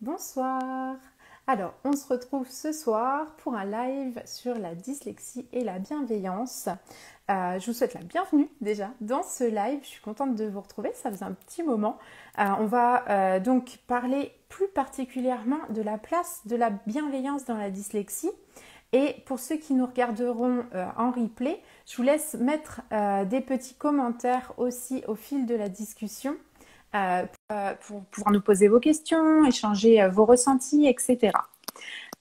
Bonsoir. Alors, on se retrouve ce soir pour un live sur la dyslexie et la bienveillance. Je vous souhaite la bienvenue déjà dans ce live. Je suis contente de vous retrouver, ça faisait un petit moment. On va donc parler plus particulièrement de la place de la bienveillance dans la dyslexie. Et pour ceux qui nous regarderont en replay, je vous laisse mettre des petits commentaires aussi au fil de la discussion. Pour pouvoir nous poser vos questions, échanger vos ressentis, etc.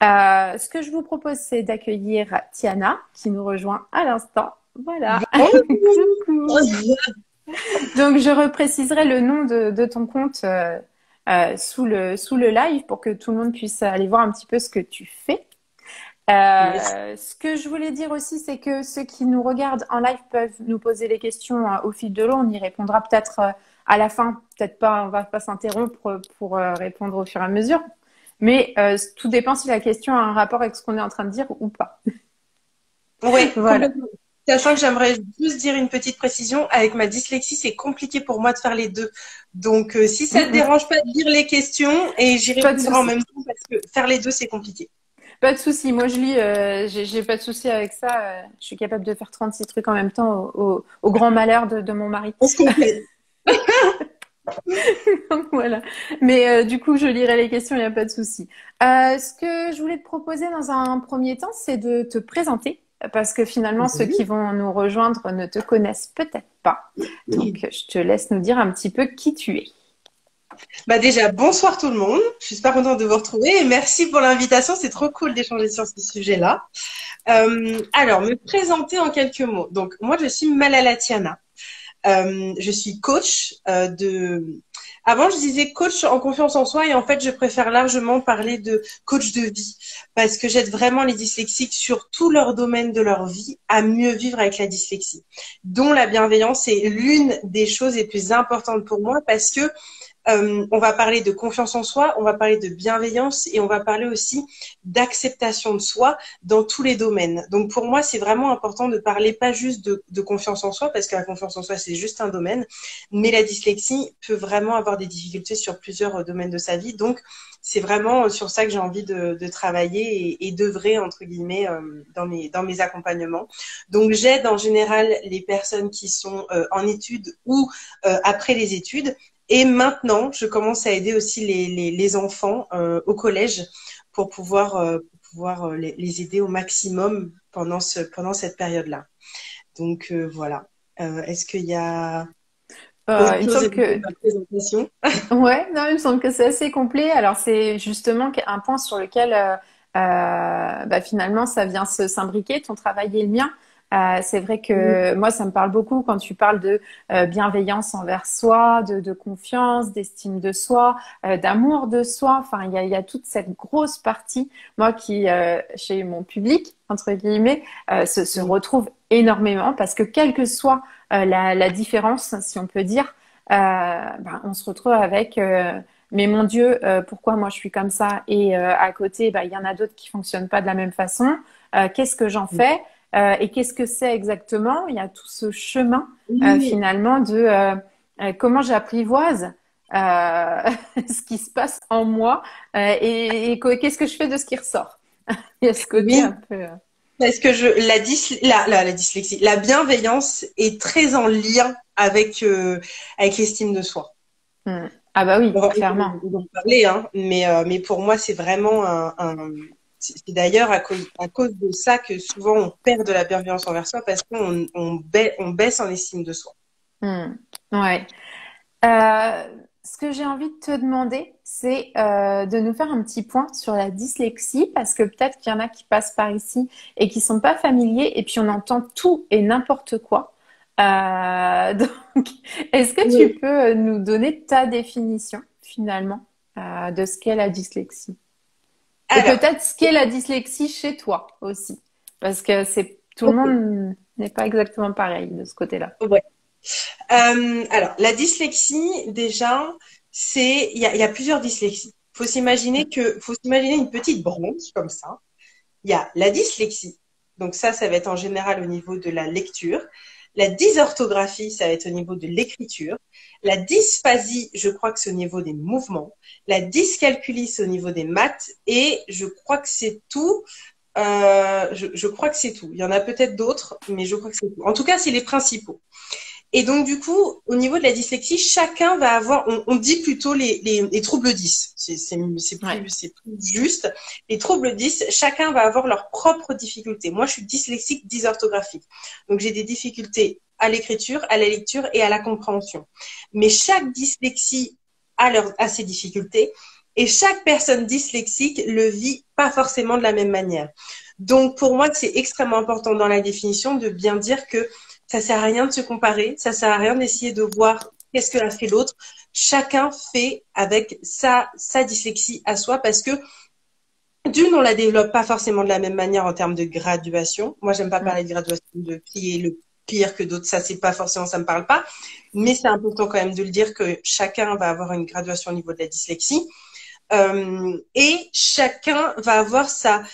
Ce que je vous propose, c'est d'accueillir Tiana, qui nous rejoint à l'instant. Voilà. Coucou. Donc, je repréciserai le nom de ton compte sous le live pour que tout le monde puisse aller voir un petit peu ce que tu fais. Ce que je voulais dire aussi, c'est que ceux qui nous regardent en live peuvent nous poser les questions au fil de l'eau. On y répondra peut-être à la fin, peut-être pas, on va pas s'interrompre pour répondre au fur et à mesure. Mais tout dépend si la question a un rapport avec ce qu'on est en train de dire ou pas. Oui, voilà. Sachant que j'aimerais juste dire une petite précision, avec ma dyslexie, c'est compliqué pour moi de faire les deux. Donc, si ça te dérange pas de lire les questions et j'y répondrai en même temps parce que faire les deux, c'est compliqué. Pas de souci. Moi, je lis, j'ai pas de souci avec ça. Je suis capable de faire 36 trucs en même temps au grand malheur de mon mari. On se complète. Donc, voilà. Mais du coup, je lirai les questions, il n'y a pas de souci. Ce que je voulais te proposer dans un premier temps, c'est de te présenter. Parce que finalement, ceux qui vont nous rejoindre ne te connaissent peut-être pas. Donc, je te laisse nous dire un petit peu qui tu es. Bah déjà, bonsoir tout le monde. Je suis super contente de vous retrouver et merci pour l'invitation. C'est trop cool d'échanger sur ce sujet-là. Alors, me présenter en quelques mots. Donc, moi, je suis Malala Tiana. Je suis coach Avant, je disais coach en confiance en soi et en fait, je préfère largement parler de coach de vie parce que j'aide vraiment les dyslexiques sur tout leur domaine de leur vie à mieux vivre avec la dyslexie, dont la bienveillance est l'une des choses les plus importantes pour moi parce que on va parler de confiance en soi, on va parler de bienveillance et on va parler aussi d'acceptation de soi dans tous les domaines. Donc pour moi, c'est vraiment important de parler pas juste de confiance en soi parce que la confiance en soi, c'est juste un domaine, mais la dyslexie peut vraiment avoir des difficultés sur plusieurs domaines de sa vie. Donc c'est vraiment sur ça que j'ai envie de travailler et d'œuvrer entre guillemets dans mes accompagnements. Donc j'aide en général les personnes qui sont en études ou après les études. Et maintenant, je commence à aider aussi les enfants au collège pour pouvoir les aider au maximum pendant cette période-là. Donc voilà. Est-ce qu'il y a Il me semble que ma présentation? ouais, non, il me semble que c'est assez complet. Alors c'est justement un point sur lequel finalement ça vient s'imbriquer, ton travail et le mien. C'est vrai que moi, ça me parle beaucoup quand tu parles de bienveillance envers soi, de confiance, d'estime de soi, d'amour de soi. Enfin, il y a toute cette grosse partie, moi, qui, chez mon public, entre guillemets, se retrouve énormément parce que quelle que soit la différence, si on peut dire, on se retrouve avec mais mon Dieu, pourquoi moi je suis comme ça et à côté, il y en a d'autres qui fonctionnent pas de la même façon. Qu'est-ce que j'en fais? Et qu'est-ce que c'est exactement? Il y a tout ce chemin finalement de comment j'apprivoise ce qui se passe en moi et qu'est-ce que je fais de ce qui ressort. Il y a ce côté un peu. Parce que la dyslexie, la bienveillance est très en lien avec l'estime de soi. Ah bah oui, clairement. On va en parler, hein, mais pour moi, c'est vraiment c'est d'ailleurs à cause de ça que souvent on perd de la bienveillance envers soi parce qu'on baisse en estime de soi. Ouais. Ce que j'ai envie de te demander, c'est de nous faire un petit point sur la dyslexie parce que peut-être qu'il y en a qui passent par ici et qui sont pas familiers et puis on entend tout et n'importe quoi. Donc, est-ce que tu peux nous donner ta définition finalement de ce qu'est la dyslexie? Et peut-être ce qu'est la dyslexie chez toi aussi, parce que tout le monde n'est pas exactement pareil de ce côté-là. Ouais. Alors, la dyslexie, déjà, il y a plusieurs dyslexies. Faut s'imaginer une petite branche comme ça. Il y a la dyslexie. Donc ça va être en général au niveau de la lecture. La dysorthographie, ça va être au niveau de l'écriture. La dysphasie, je crois que c'est au niveau des mouvements. La dyscalculie, c'est au niveau des maths. Et je crois que c'est tout. Je crois que c'est tout. Il y en a peut-être d'autres, mais je crois que c'est tout. En tout cas, c'est les principaux. Et donc, du coup, au niveau de la dyslexie, chacun va avoir, on dit plutôt les troubles 10. C'est plus juste. Les troubles 10, chacun va avoir leurs propres difficultés. Moi, je suis dyslexique dysorthographique. Donc, j'ai des difficultés à l'écriture, à la lecture et à la compréhension. Mais chaque dyslexie a ses difficultés et chaque personne dyslexique le vit pas forcément de la même manière. Donc, pour moi, c'est extrêmement important dans la définition de bien dire que ça sert à rien de se comparer, ça sert à rien d'essayer de voir qu'est-ce que a fait l'autre. Chacun fait avec sa dyslexie à soi parce que d'une, on la développe pas forcément de la même manière en termes de graduation. Moi, j'aime pas parler de graduation de qui est le pire que d'autres. Ça, c'est pas forcément, ça me parle pas. Mais c'est important quand même de le dire que chacun va avoir une graduation au niveau de la dyslexie. Et chacun va avoir sa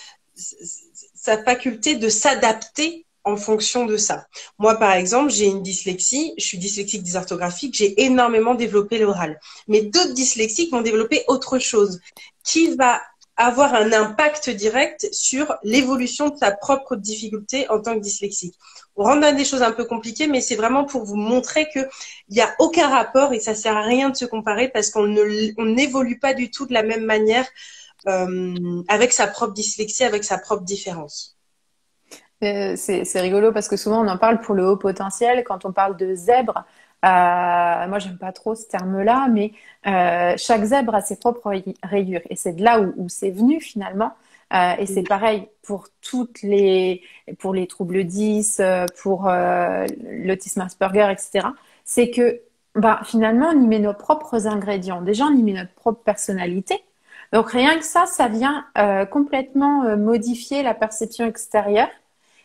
faculté de s'adapter en fonction de ça. Moi, par exemple, j'ai une dyslexie, je suis dyslexique dysorthographique, j'ai énormément développé l'oral. Mais d'autres dyslexiques vont développer autre chose qui va avoir un impact direct sur l'évolution de sa propre difficulté en tant que dyslexique. On rentre dans des choses un peu compliquées, mais c'est vraiment pour vous montrer qu'il n'y a aucun rapport et ça sert à rien de se comparer parce qu'on n'évolue pas du tout de la même manière avec sa propre dyslexie, avec sa propre différence. C'est rigolo parce que souvent on en parle pour le haut potentiel. Quand on parle de zèbre, moi j'aime pas trop ce terme-là, mais chaque zèbre a ses propres rayures et c'est de là où c'est venu finalement. Et c'est pareil pour pour les troubles 10, pour l'autisme Asperger, etc. C'est que finalement on y met nos propres ingrédients. Déjà on y met notre propre personnalité. Donc rien que ça vient complètement modifier la perception extérieure.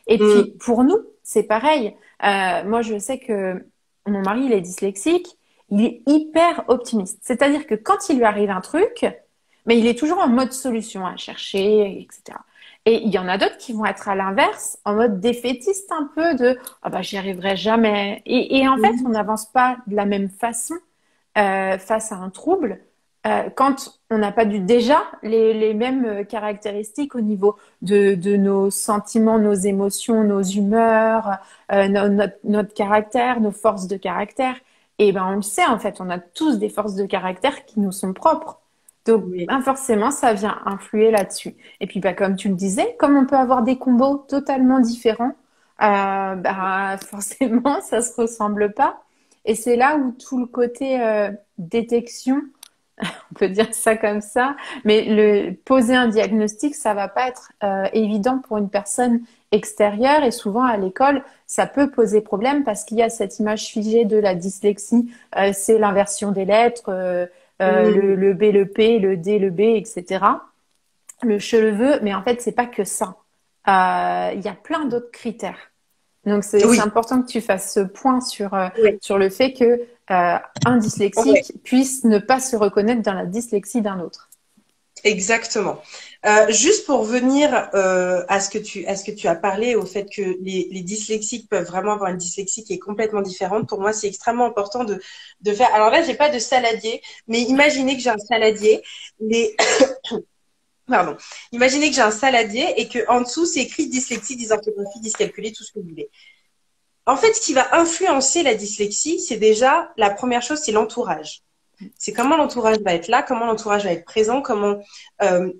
Et puis, pour nous, c'est pareil. Moi, je sais que mon mari, il est dyslexique. Il est hyper optimiste. C'est-à-dire que quand il lui arrive un truc, mais il est toujours en mode solution à chercher, etc. Et il y en a d'autres qui vont être à l'inverse, en mode défaitiste un peu de « Ah bah, j'y arriverai jamais ». Et en fait, on n'avance pas de la même façon face à un trouble. Quand on n'a pas déjà les mêmes caractéristiques au niveau de nos sentiments, nos émotions, nos humeurs, notre caractère, nos forces de caractère, et on le sait en fait, on a tous des forces de caractère qui nous sont propres. Donc forcément, ça vient influer là-dessus. Et puis comme tu le disais, comme on peut avoir des combos totalement différents, forcément, ça se ressemble pas. Et c'est là où tout le côté détection, on peut dire ça comme ça, mais poser un diagnostic, ça va pas être évident pour une personne extérieure et souvent à l'école, ça peut poser problème parce qu'il y a cette image figée de la dyslexie, c'est l'inversion des lettres, le B, le P, le D, le B, etc. Le che, le veut, mais en fait, c'est pas que ça. Il y a plein d'autres critères. Donc, c'est important que tu fasses ce point sur le fait que un dyslexique puisse ne pas se reconnaître dans la dyslexie d'un autre. Exactement. Juste pour venir à ce que tu as parlé, au fait que les dyslexiques peuvent vraiment avoir une dyslexie qui est complètement différente. Pour moi, c'est extrêmement important de faire. Alors là, j'ai pas de saladier, mais imaginez que j'ai un saladier. Pardon. Imaginez que j'ai un saladier et que en dessous c'est écrit dyslexie, dysorthographie, dyscalculie, tout ce que vous voulez. En fait, ce qui va influencer la dyslexie, c'est déjà la première chose, c'est l'entourage. C'est comment l'entourage va être là, comment l'entourage va être présent,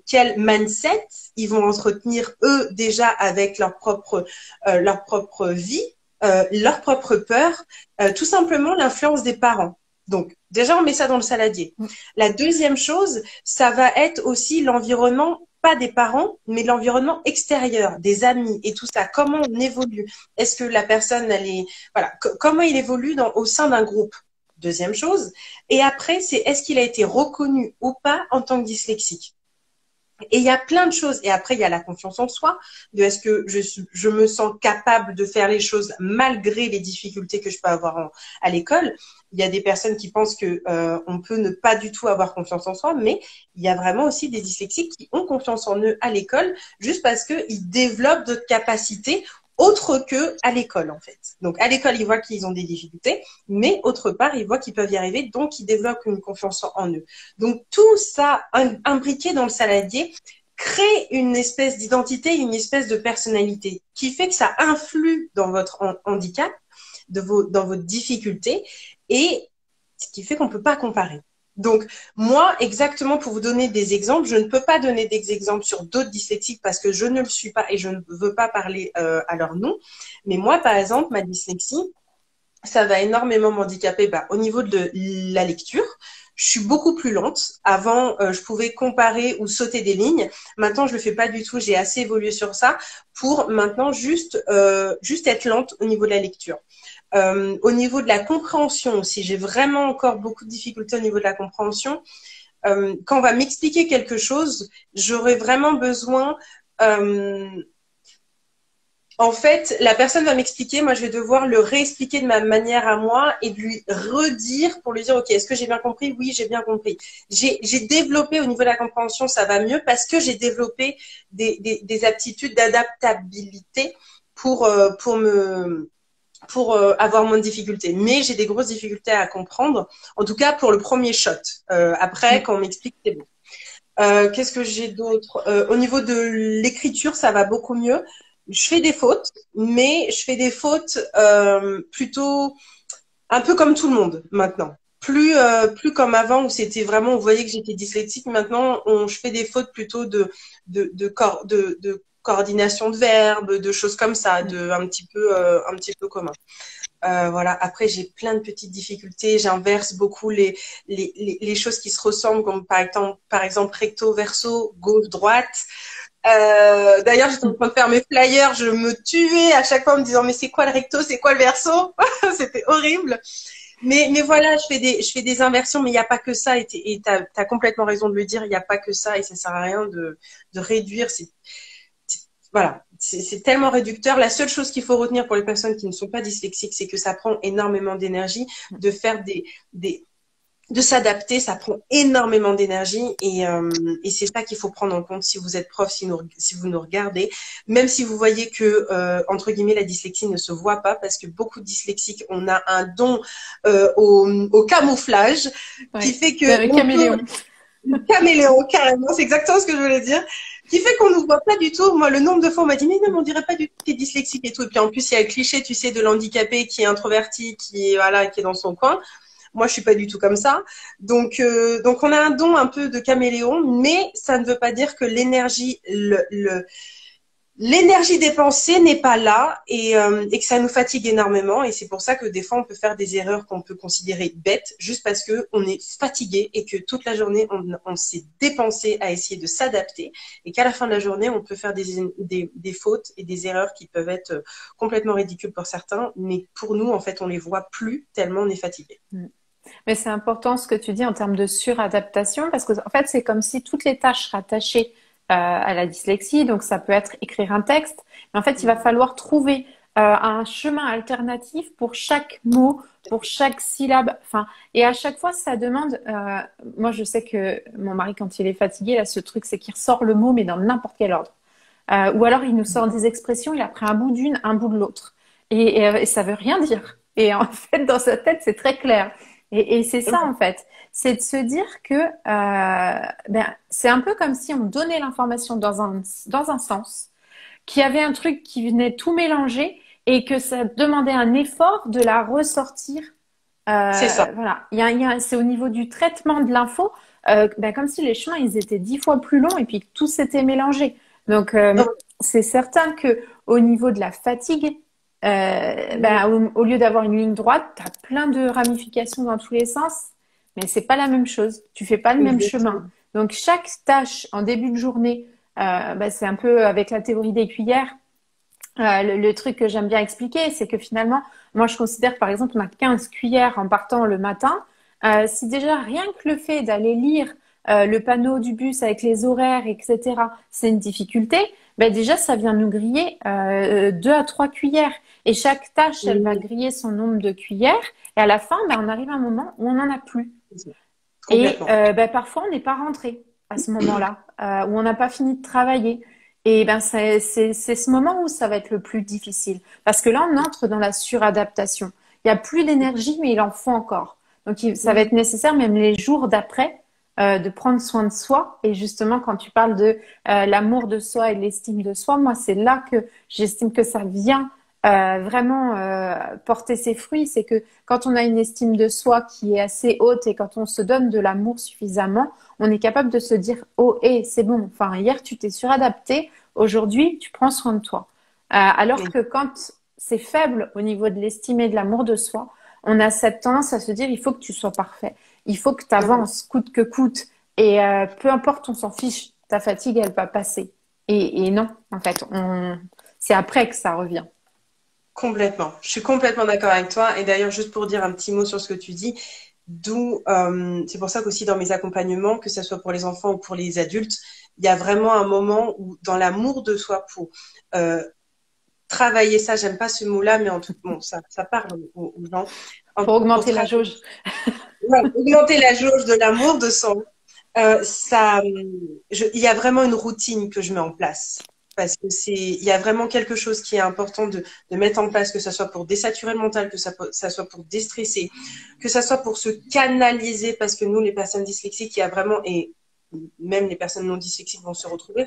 quel mindset ils vont entretenir eux déjà avec leur propre vie, leur propre peur, tout simplement l'influence des parents. Donc déjà on met ça dans le saladier. La deuxième chose, ça va être aussi l'environnement, pas des parents, mais l'environnement extérieur, des amis et tout ça. Comment on évolue? Est-ce que la personne comment il évolue au sein d'un groupe? Deuxième chose. Et après, c'est est-ce qu'il a été reconnu ou pas en tant que dyslexique? Et il y a plein de choses. Et après, il y a la confiance en soi, de est-ce que je me sens capable de faire les choses malgré les difficultés que je peux avoir à l'école. Il y a des personnes qui pensent que on peut ne pas du tout avoir confiance en soi, mais il y a vraiment aussi des dyslexiques qui ont confiance en eux à l'école juste parce qu'ils développent d'autres capacités autre que à l'école, en fait. Donc, à l'école, ils voient qu'ils ont des difficultés, mais autre part, ils voient qu'ils peuvent y arriver, donc ils développent une confiance en eux. Donc, tout ça imbriqué dans le saladier crée une espèce d'identité, une espèce de personnalité qui fait que ça influe dans votre handicap, dans votre difficulté, et ce qui fait qu'on ne peut pas comparer. Donc, moi, exactement pour vous donner des exemples, je ne peux pas donner des exemples sur d'autres dyslexiques parce que je ne le suis pas et je ne veux pas parler à leur nom. Mais moi, par exemple, ma dyslexie, ça va énormément m'handicaper au niveau de la lecture. Je suis beaucoup plus lente. Avant, je pouvais comparer ou sauter des lignes. Maintenant, je le fais pas du tout. J'ai assez évolué sur ça pour maintenant juste être lente au niveau de la lecture. Au niveau de la compréhension aussi, j'ai vraiment encore beaucoup de difficultés au niveau de la compréhension. Quand on va m'expliquer quelque chose, j'aurais vraiment besoin en fait, la personne va m'expliquer, moi je vais devoir le réexpliquer de ma manière à moi et de lui redire pour lui dire, ok, est-ce que j'ai bien compris? Oui, j'ai bien compris. J'ai développé au niveau de la compréhension, ça va mieux parce que j'ai développé des aptitudes d'adaptabilité pour avoir moins de difficultés. Mais j'ai des grosses difficultés à comprendre, en tout cas pour le premier shot. Après, quand on m'explique, c'est bon. Qu'est-ce que j'ai d'autre? Au niveau de l'écriture, ça va beaucoup mieux. Je fais des fautes, mais je fais des fautes plutôt un peu comme tout le monde maintenant. Plus comme avant où c'était vraiment, on voyait que j'étais dyslexique. Maintenant, je fais des fautes plutôt de coordination de verbes, de choses comme ça, un petit peu commun. Voilà. Après, j'ai plein de petites difficultés. J'inverse beaucoup les choses qui se ressemblent, comme par exemple recto, verso, gauche, droite. D'ailleurs, j'étais en train de faire mes flyers, je me tuais à chaque fois en me disant mais c'est quoi le recto, c'est quoi le verso? C'était horrible. Mais voilà, je fais des inversions, mais il n'y a pas que ça. Et t'as complètement raison de le dire, il n'y a pas que ça et ça sert à rien de réduire. Voilà, c'est tellement réducteur. La seule chose qu'il faut retenir pour les personnes qui ne sont pas dyslexiques, c'est que ça prend énormément d'énergie de faire de s'adapter, ça prend énormément d'énergie et c'est ça qu'il faut prendre en compte si vous êtes prof, si vous nous regardez, même si vous voyez que entre guillemets la dyslexie ne se voit pas parce que beaucoup de dyslexiques on a un don au camouflage qui fait que le caméléon. Le caméléon carrément, c'est exactement ce que je voulais dire, qui fait qu'on nous voit pas du tout. Moi, le nombre de fois on m'a dit mais non, on dirait pas du tout que t'es dyslexique et tout. Et puis en plus il y a le cliché, tu sais, de l'handicapé qui est introverti, qui est dans son coin. Moi, je suis pas du tout comme ça. Donc on a un don un peu de caméléon, mais ça ne veut pas dire que l'énergie dépensée n'est pas là et que ça nous fatigue énormément. Et c'est pour ça que des fois, on peut faire des erreurs qu'on peut considérer bêtes juste parce que on est fatigué et que toute la journée, on s'est dépensé à essayer de s'adapter et qu'à la fin de la journée, on peut faire des fautes et des erreurs qui peuvent être complètement ridicules pour certains. Mais pour nous, en fait, on les voit plus tellement on est fatigué. Mais c'est important ce que tu dis en termes de suradaptation parce que en fait, c'est comme si toutes les tâches rattachées à la dyslexie, donc ça peut être écrire un texte, mais en fait, il va falloir trouver un chemin alternatif pour chaque mot, pour chaque syllabe. Enfin, et à chaque fois, ça demande. Moi, je sais que mon mari, quand il est fatigué, là, ce truc, c'est qu'il ressort le mot, mais dans n'importe quel ordre. Ou alors, il nous sort des expressions, il a pris un bout d'une, un bout de l'autre, et ça veut rien dire. Et en fait, dans sa tête, c'est très clair. Et c'est ça, en fait. C'est de se dire que c'est un peu comme si on donnait l'information dans un sens, qu'il y avait un truc qui venait tout mélanger et que ça demandait un effort de la ressortir. C'est ça. Voilà. C'est au niveau du traitement de l'info, comme si les chemins, ils étaient 10 fois plus longs et puis que tout s'était mélangé. Donc, c'est certain que au niveau de la fatigue, au lieu d'avoir une ligne droite, tu as plein de ramifications dans tous les sens, mais c'est pas la même chose. Tu fais pas le même chemin. Donc, chaque tâche en début de journée, c'est un peu avec la théorie des cuillères. Le truc que j'aime bien expliquer, c'est que finalement, moi, je considère que, par exemple, on a 15 cuillères en partant le matin. Si déjà, rien que le fait d'aller lire le panneau du bus avec les horaires, etc., c'est une difficulté, déjà, ça vient nous griller 2 à 3 cuillères. Et chaque tâche, elle va griller son nombre de cuillères. Et à la fin, on arrive à un moment où on n'en a plus. Et parfois, on n'est pas rentré à ce moment-là, où on n'a pas fini de travailler. Et ben c'est ce moment où ça va être le plus difficile. Parce que là, on entre dans la suradaptation. Il y a plus d'énergie, mais il en faut encore. Donc ça va Mm. être nécessaire, même les jours d'après, de prendre soin de soi. Et justement, quand tu parles de l'amour de soi et de l'estime de soi, moi, c'est là que j'estime que ça vient vraiment porter ses fruits. C'est que quand on a une estime de soi qui est assez haute et quand on se donne de l'amour suffisamment, on est capable de se dire, oh, hé, c'est bon. Enfin, hier, tu t'es suradapté. Aujourd'hui, tu prends soin de toi. Alors que quand c'est faible au niveau de l'estime et de l'amour de soi, on a cette tendance à se dire, il faut que tu sois parfait. Il faut que tu Mm. avances coûte que coûte. Et peu importe, on s'en fiche. Ta fatigue, elle va passer. Et non, en fait, c'est après que ça revient. Complètement. Je suis complètement d'accord avec toi. Et d'ailleurs, juste pour dire un petit mot sur ce que tu dis, d'où c'est pour ça qu'aussi dans mes accompagnements, que ce soit pour les enfants ou pour les adultes, il y a vraiment un moment où dans l'amour de soi pour euh, travailler ça, j'aime pas ce mot-là, mais en tout bon, ça parle aux gens. Pour Pour augmenter la travailler, jauge. ouais, augmenter la jauge de l'amour de soi, il y a vraiment une routine que je mets en place. Parce que il y a vraiment quelque chose qui est important de mettre en place, que ça soit pour désaturer le mental, que ça soit pour déstresser, que ça soit pour se canaliser, parce que nous, les personnes dyslexiques, il y a vraiment, et même les personnes non dyslexiques vont se retrouver,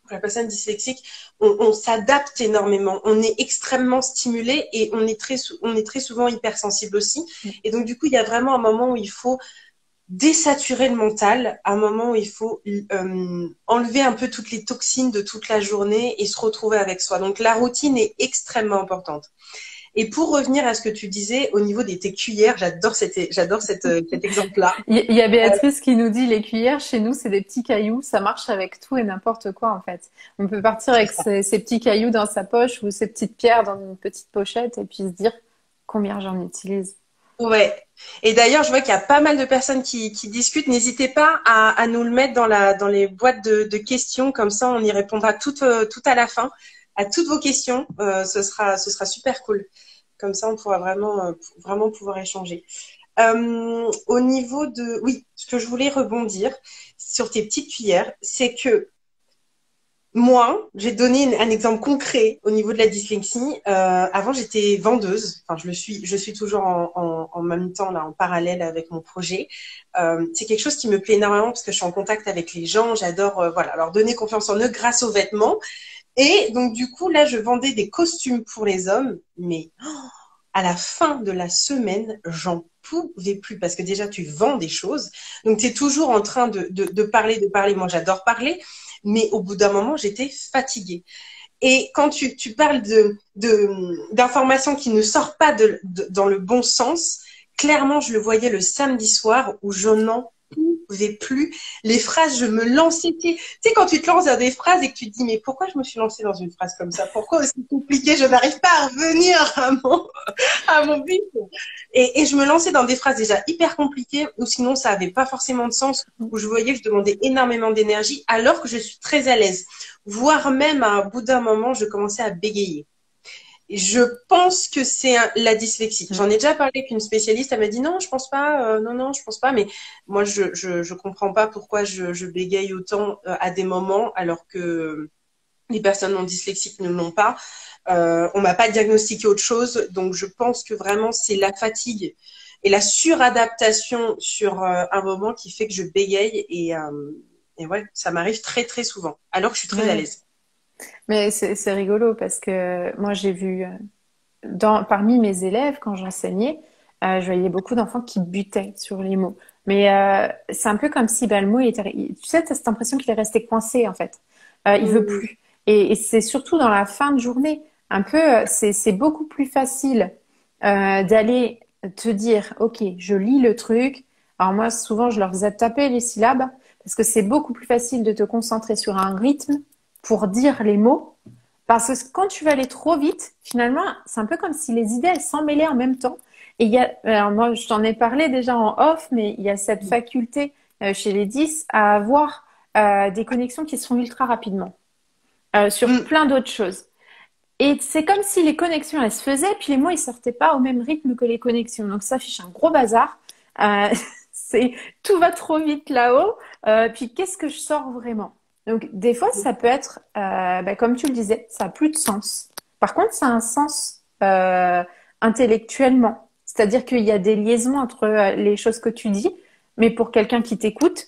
pour la personne dyslexique, on s'adapte énormément. On est extrêmement stimulé et on est très souvent hypersensible aussi. Et donc, du coup, il y a vraiment un moment où il faut désaturer le mental, un moment où il faut enlever un peu toutes les toxines de toute la journée et se retrouver avec soi. Donc, la routine est extrêmement importante. Et pour revenir à ce que tu disais au niveau tes cuillères, j'adore cet exemple-là. Il y a Béatrice qui nous dit les cuillères, chez nous, c'est des petits cailloux. Ça marche avec tout et n'importe quoi, en fait. On peut partir C'est avec ça. ces petits cailloux dans sa poche ou ces petites pierres dans une petite pochette et puis se dire combien j'en utilise. Ouais. Et d'ailleurs, je vois qu'il y a pas mal de personnes qui discutent. N'hésitez pas à nous le mettre dans les boîtes de questions. Comme ça, on y répondra tout à la fin à toutes vos questions. Ce sera super cool. Comme ça, on pourra vraiment pouvoir échanger. Au niveau oui, ce que je voulais rebondir sur tes petites cuillères, c'est que moi, j'ai donné un exemple concret au niveau de la dyslexie. Avant, j'étais vendeuse. Enfin, je suis toujours en même temps là, en parallèle avec mon projet. C'est quelque chose qui me plaît énormément parce que je suis en contact avec les gens. J'adore, voilà, leur donner confiance en eux grâce aux vêtements. Et donc, du coup, là, je vendais des costumes pour les hommes, mais à la fin de la semaine, j'en pouvais plus parce que déjà, tu vends des choses. Donc, tu es toujours en train de parler, de parler. Moi, j'adore parler, mais au bout d'un moment, j'étais fatiguée. Et quand tu parles d'informations qui ne sortent pas dans le bon sens, clairement, je le voyais le samedi soir où je n'en pouvais plus. Les phrases, je me lançais. Tu sais, quand tu te lances dans des phrases et que tu te dis, mais pourquoi je me suis lancée dans une phrase comme ça? Pourquoi aussi compliqué? Je n'arrive pas à revenir à mon but. Et je me lançais dans des phrases déjà hyper compliquées ou sinon ça avait pas forcément de sens, où je voyais que je demandais énormément d'énergie alors que je suis très à l'aise. Voire même à un bout d'un moment, je commençais à bégayer. Je pense que c'est la dyslexie. J'en ai déjà parlé avec une spécialiste, elle m'a dit non, je pense pas, non, je pense pas, mais moi je comprends pas pourquoi je bégaye autant à des moments alors que les personnes non dyslexiques ne l'ont pas. On m'a pas diagnostiqué autre chose, donc je pense que vraiment c'est la fatigue et la suradaptation sur un moment qui fait que je bégaye et ouais, ça m'arrive très très souvent, alors que je suis très à Ouais. l'aise. Mais c'est rigolo parce que moi, j'ai vu parmi mes élèves, quand j'enseignais, je voyais beaucoup d'enfants qui butaient sur les mots. Mais c'est un peu comme si le mot tu sais, t'as cette impression qu'il est resté coincé en fait. Il veut Mmh, plus. Et c'est surtout dans la fin de journée. Un peu, c'est beaucoup plus facile d'aller te dire, OK, je lis le truc. Alors moi, souvent, je leur faisais taper les syllabes parce que c'est beaucoup plus facile de te concentrer sur un rythme pour dire les mots. Parce que quand tu vas aller trop vite, finalement, c'est un peu comme si les idées, elles s'emmêlaient en même temps. Et alors moi, je t'en ai parlé déjà en off, mais il y a cette faculté chez les 10 à avoir des connexions qui se font ultra rapidement sur mmh. plein d'autres choses. Et c'est comme si les connexions, elles se faisaient, puis les mots, ils sortaient pas au même rythme que les connexions. Donc ça affiche un gros bazar. Euh, c'est tout va trop vite là-haut. Puis qu'est-ce que je sors vraiment? Donc, des fois, ça peut être, comme tu le disais, ça n'a plus de sens. Par contre, ça a un sens intellectuellement. C'est-à-dire qu'il y a des liaisons entre les choses que tu dis, mais pour quelqu'un qui t'écoute,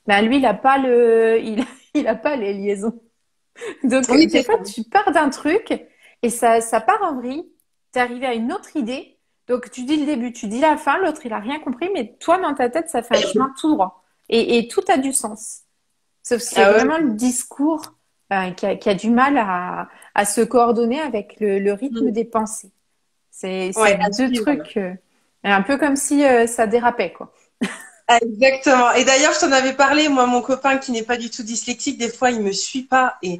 ben, lui, il n'a pas il a pas les liaisons. Donc, Oui, des c'est fois, ça. tu pars d'un truc et ça part en vrille. Tu es arrivé à une autre idée. Donc, tu dis le début, tu dis la fin, l'autre, il a rien compris, mais toi, dans ta tête, ça fait un chemin tout droit. Et tout a du sens. Sauf que c'est Ah vraiment le ouais. discours qui a du mal à se coordonner avec le rythme Mm. des pensées. C'est Ouais, à deux suivre. trucs, un peu comme si ça dérapait, quoi. Ah, exactement. Et d'ailleurs, je t'en avais parlé, moi, mon copain qui n'est pas du tout dyslexique, des fois, il me suit pas. Et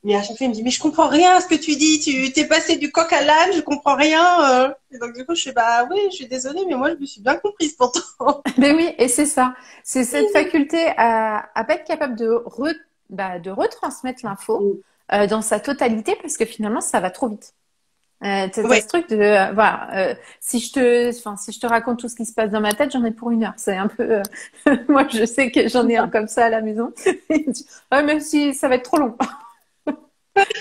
mais à chaque fois, il me dit, mais je comprends rien à ce que tu dis. Tu t'es passé du coq à l'âne, je comprends rien. Et donc, du coup, je fais, bah oui, je suis désolée, mais moi, je me suis bien comprise pourtant. Mais oui, et c'est ça. C'est cette faculté à pas être capable de retransmettre l'info dans sa totalité parce que finalement, ça va trop vite. T'as Ouais, ce truc de voilà, si je te raconte tout ce qui se passe dans ma tête, j'en ai pour 1 heure. C'est un peu moi je sais que j'en ai un comme ça à la maison. Il me dit, ouais, même si ça va être trop long.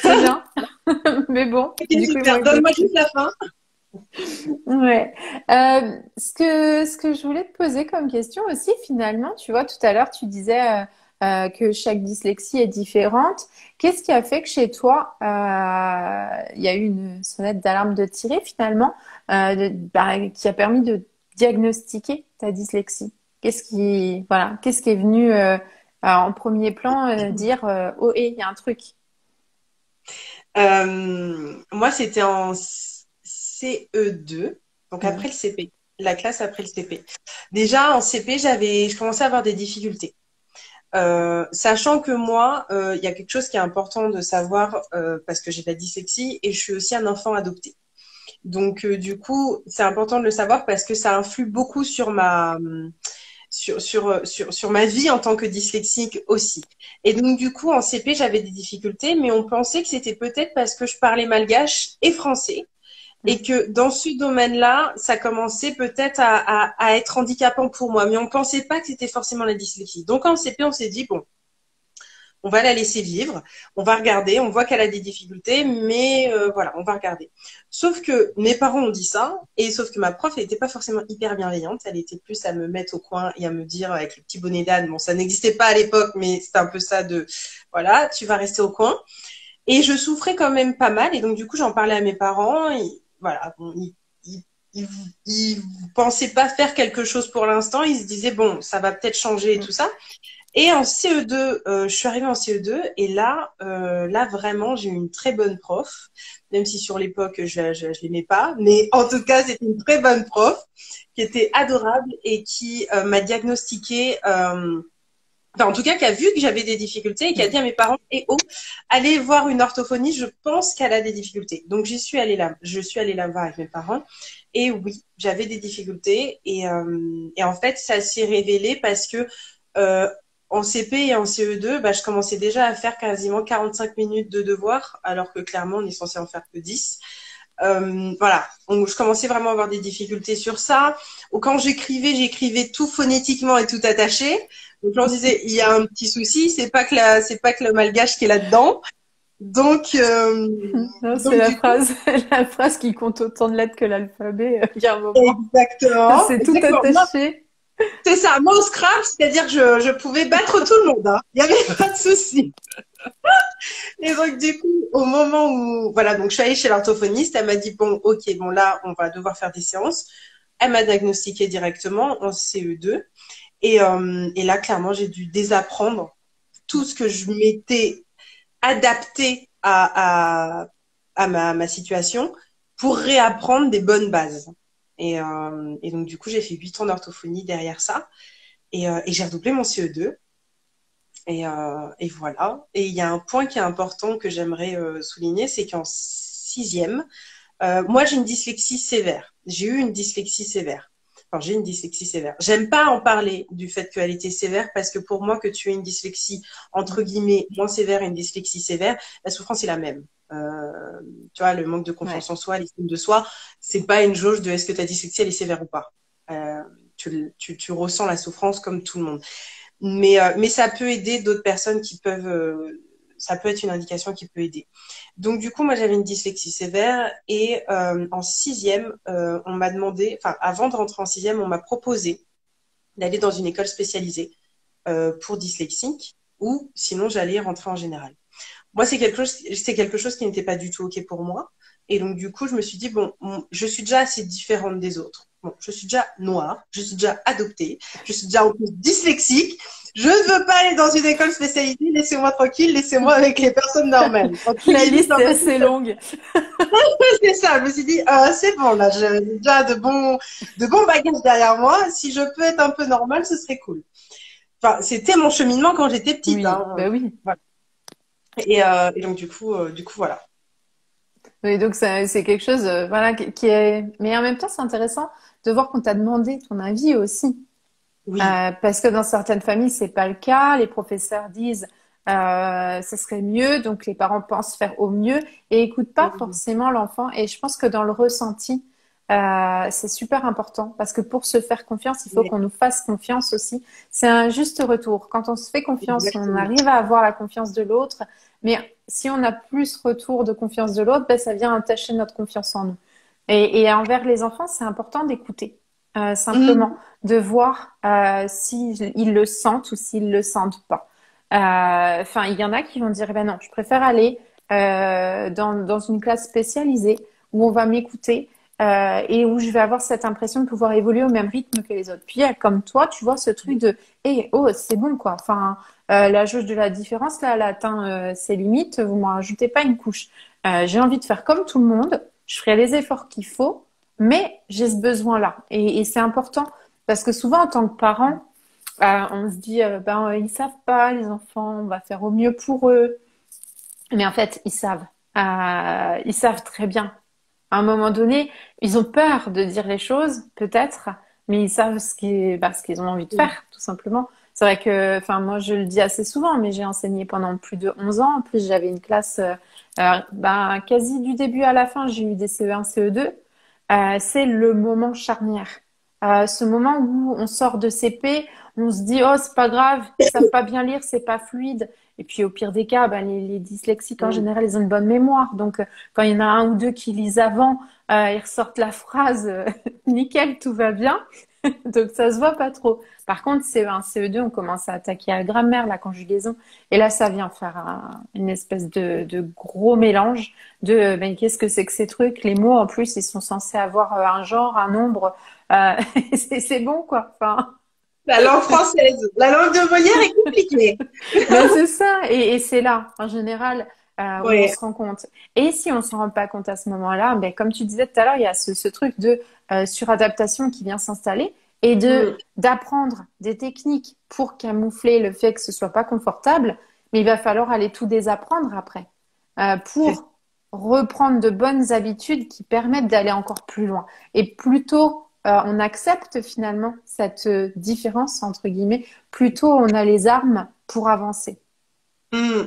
C'est bien, mais bon, ok, du coup ils super. m'écoute. Donne-moi juste la fin. Ouais. Ce que je voulais te poser comme question aussi, finalement, tu vois, tout à l'heure, tu disais que chaque dyslexie est différente. Qu'est-ce qui a fait que chez toi, il y a eu une sonnette d'alarme de tirer finalement, qui a permis de diagnostiquer ta dyslexie? Qu'est-ce qui est venu en premier plan dire, oh, il y a un truc. Moi, c'était en CE2, donc Mm. après le CP, la classe après le CP. Déjà, en CP, je commençais à avoir des difficultés. Sachant que moi, il y a quelque chose qui est important de savoir parce que j'ai de la dyslexie et je suis aussi un enfant adopté. Donc, du coup, c'est important de le savoir parce que ça influe beaucoup sur sur ma vie en tant que dyslexique aussi. Et donc, du coup, en CP, j'avais des difficultés, mais on pensait que c'était peut-être parce que je parlais malgache et français Mm. et que dans ce domaine-là, ça commençait peut-être à être handicapant pour moi, mais on pensait pas que c'était forcément la dyslexie. Donc, en CP, on s'est dit, bon, on va la laisser vivre, on va regarder, on voit qu'elle a des difficultés, mais voilà, on va regarder. Sauf que mes parents ont dit ça, et sauf que ma prof, elle n'était pas forcément hyper bienveillante, elle était plus à me mettre au coin et à me dire avec le petit bonnet d'âne, bon, ça n'existait pas à l'époque, mais c'était un peu ça de, voilà, tu vas rester au coin. Et je souffrais quand même pas mal, et donc du coup, j'en parlais à mes parents, et voilà, bon, ils, ils, ils pensaient pas faire quelque chose pour l'instant, ils se disaient, bon, ça va peut-être changer et Mm. tout ça. Et en CE2, je suis arrivée en CE2 et là vraiment, j'ai eu une très bonne prof, même si sur l'époque je l'aimais pas, mais en tout cas c'était une très bonne prof qui était adorable et qui m'a diagnostiqué, enfin en tout cas qui a vu que j'avais des difficultés et qui a dit à mes parents, eh oh, allez voir une orthophoniste, je pense qu'elle a des difficultés. Donc je suis allée là voir avec mes parents et oui, j'avais des difficultés et en fait ça s'est révélé parce que euh, en CP et en CE2, bah, je commençais déjà à faire quasiment 45 minutes de devoirs, alors que clairement, on est censé en faire que 10. Voilà, donc je commençais vraiment à avoir des difficultés sur ça. Ou quand j'écrivais tout phonétiquement et tout attaché. Donc là, on disait, il y a un petit souci, c'est pas que le malgache qui est là-dedans. Donc, Non, c'est donc la du coup, phrase, la phrase qui compte autant de lettres que l'alphabet. Il y a un moment, exactement, c'est tout exactement. Moi, attaché. c'est ça. Moi, au Scrabble, c'est-à-dire que je pouvais battre tout le monde, hein. Il n'y avait pas de souci. Et donc, du coup, au moment où, voilà, donc je suis allée chez l'orthophoniste, elle m'a dit, bon, ok, bon, là, on va devoir faire des séances. Elle m'a diagnostiqué directement en CE2. Et là, clairement, j'ai dû désapprendre tout ce que je m'étais adapté à ma situation pour réapprendre des bonnes bases. Et donc, du coup, j'ai fait 8 ans d'orthophonie derrière ça. Et j'ai redoublé mon CE2. Et voilà. Et il y a un point qui est important que j'aimerais souligner, c'est qu'en sixième, moi j'ai une dyslexie sévère. J'ai eu une dyslexie sévère. Enfin, j'ai une dyslexie sévère. J'aime pas en parler du fait qu'elle était sévère parce que pour moi, que tu aies une dyslexie entre guillemets moins sévère et une dyslexie sévère, la souffrance est la même. Tu vois, le manque de Ouais. confiance en soi, l'estime de soi, c'est pas une jauge de est-ce que ta dyslexie elle est sévère ou pas. Tu ressens la souffrance comme tout le monde. Mais ça peut aider d'autres personnes qui peuvent, ça peut être une indication qui peut aider. Donc du coup, moi j'avais une dyslexie sévère et en sixième, on m'a demandé, enfin avant de rentrer en sixième, on m'a proposé d'aller dans une école spécialisée pour dyslexique ou sinon j'allais rentrer en général. Moi c'est quelque chose qui n'était pas du tout ok pour moi et donc du coup je me suis dit bon, je suis déjà assez différente des autres. Bon, je suis déjà noire, je suis déjà adoptée, je suis déjà en plus dyslexique. Je ne veux pas aller dans une école spécialisée, laissez-moi tranquille, laissez-moi avec les personnes normales. La liste est assez longue. C'est ça, je me suis dit, c'est bon, là, j'ai déjà de bons bagages derrière moi. Si je peux être un peu normale, ce serait cool. Enfin, c'était mon cheminement quand j'étais petite. Oui, hein. bah oui. Voilà. Et donc, du coup, voilà. Oui, donc c'est quelque chose, voilà, qui est. Mais en même temps, c'est intéressant de voir qu'on t'a demandé ton avis aussi. Oui, Parce que dans certaines familles, c'est pas le cas. Les professeurs disent ce serait mieux, donc les parents pensent faire au mieux et écoutent pas oui, forcément l'enfant. Et je pense que dans le ressenti, c'est super important parce que pour se faire confiance, il faut oui, qu'on nous fasse confiance aussi. C'est un juste retour. Quand on se fait confiance, on exactement. arrive à avoir la confiance de l'autre. Mais si on a plus retour de confiance de l'autre, ben, ça vient entacher notre confiance en nous. Et envers les enfants, c'est important d'écouter, simplement, Mm, de voir s'ils le sentent ou s'ils le sentent pas. Enfin, il y en a qui vont dire, ben non, je préfère aller dans une classe spécialisée où on va m'écouter et où je vais avoir cette impression de pouvoir évoluer au même rythme que les autres. Puis, comme toi, tu vois ce truc de, oh, c'est bon, quoi. Enfin, la jauge de la différence, là, elle atteint ses limites. Vous m'en rajoutez pas une couche. J'ai envie de faire comme tout le monde. Je ferai les efforts qu'il faut, mais j'ai ce besoin-là. Et c'est important parce que souvent, en tant que parent, on se dit, ils savent pas, les enfants, on va faire au mieux pour eux. Mais en fait, ils savent. Ils savent très bien. À un moment donné, ils ont peur de dire les choses, peut-être, mais ils savent ce qu'ils ont envie de mm, faire, tout simplement. C'est vrai que, enfin, moi, je le dis assez souvent, mais j'ai enseigné pendant plus de 11 ans. En plus, j'avais une classe, quasi du début à la fin, j'ai eu des CE1, CE2. C'est le moment charnière. Ce moment où on sort de CP, on se dit, oh, c'est pas grave, ils savent pas bien lire, c'est pas fluide. Et puis, au pire des cas, les dyslexiques, en mm. général, ils ont une bonne mémoire. Donc, quand il y en a un ou deux qui lisent avant, ils ressortent la phrase nickel, tout va bien. Donc ça se voit pas trop. Par contre, CE1, CE2, on commence à attaquer la grammaire, la conjugaison. Et là, ça vient faire une espèce de gros mélange de ben, qu'est-ce que c'est que ces trucs? Les mots, en plus, ils sont censés avoir un genre, un nombre. Euh, c'est bon, quoi. Enfin, La langue française, la langue de Molière est compliquée. ben, c'est ça. Et c'est là, en général, où on Oui, se rend compte. Et si on ne s'en rend pas compte à ce moment-là, ben, comme tu disais tout à l'heure, il y a ce truc de suradaptation qui vient s'installer et mm, d'apprendre des techniques pour camoufler le fait que ce soit pas confortable. Mais il va falloir aller tout désapprendre après c'est pour reprendre de bonnes habitudes qui permettent d'aller encore plus loin. Et plutôt on accepte finalement cette différence entre guillemets, plutôt on a les armes pour avancer. mm.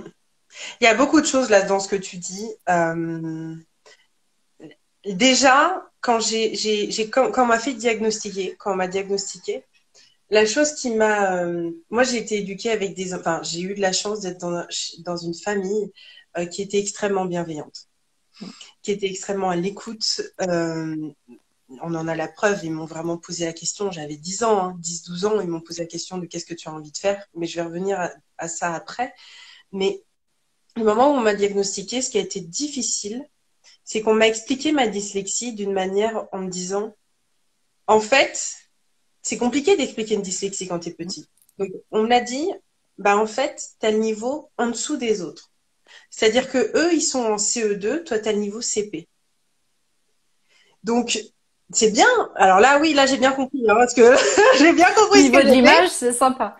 Il y a beaucoup de choses là dans ce que tu dis. Déjà, quand on m'a fait diagnostiquer, quand on m'a diagnostiqué, la chose qui m'a, moi j'ai été éduquée avec enfin j'ai eu de la chance d'être dans une famille qui était extrêmement bienveillante, qui était extrêmement à l'écoute. On en a la preuve, ils m'ont vraiment posé la question, j'avais 10 ans, hein, 10-12 ans, ils m'ont posé la question de qu'est-ce que tu as envie de faire, mais je vais revenir à ça après. Mais le moment où on m'a diagnostiqué, ce qui a été difficile, c'est qu'on m'a expliqué ma dyslexie d'une manière en me disant, en fait, c'est compliqué d'expliquer une dyslexie quand tu es petit. Donc, on me l'a dit, bah, en fait, tu as le niveau en dessous des autres. C'est-à-dire que eux, ils sont en CE2, toi, tu as le niveau CP. Donc, c'est bien. Alors là, oui, là, j'ai bien compris, hein, parce que j'ai bien Au compris ce niveau que de j'étais. l'image, c'est sympa.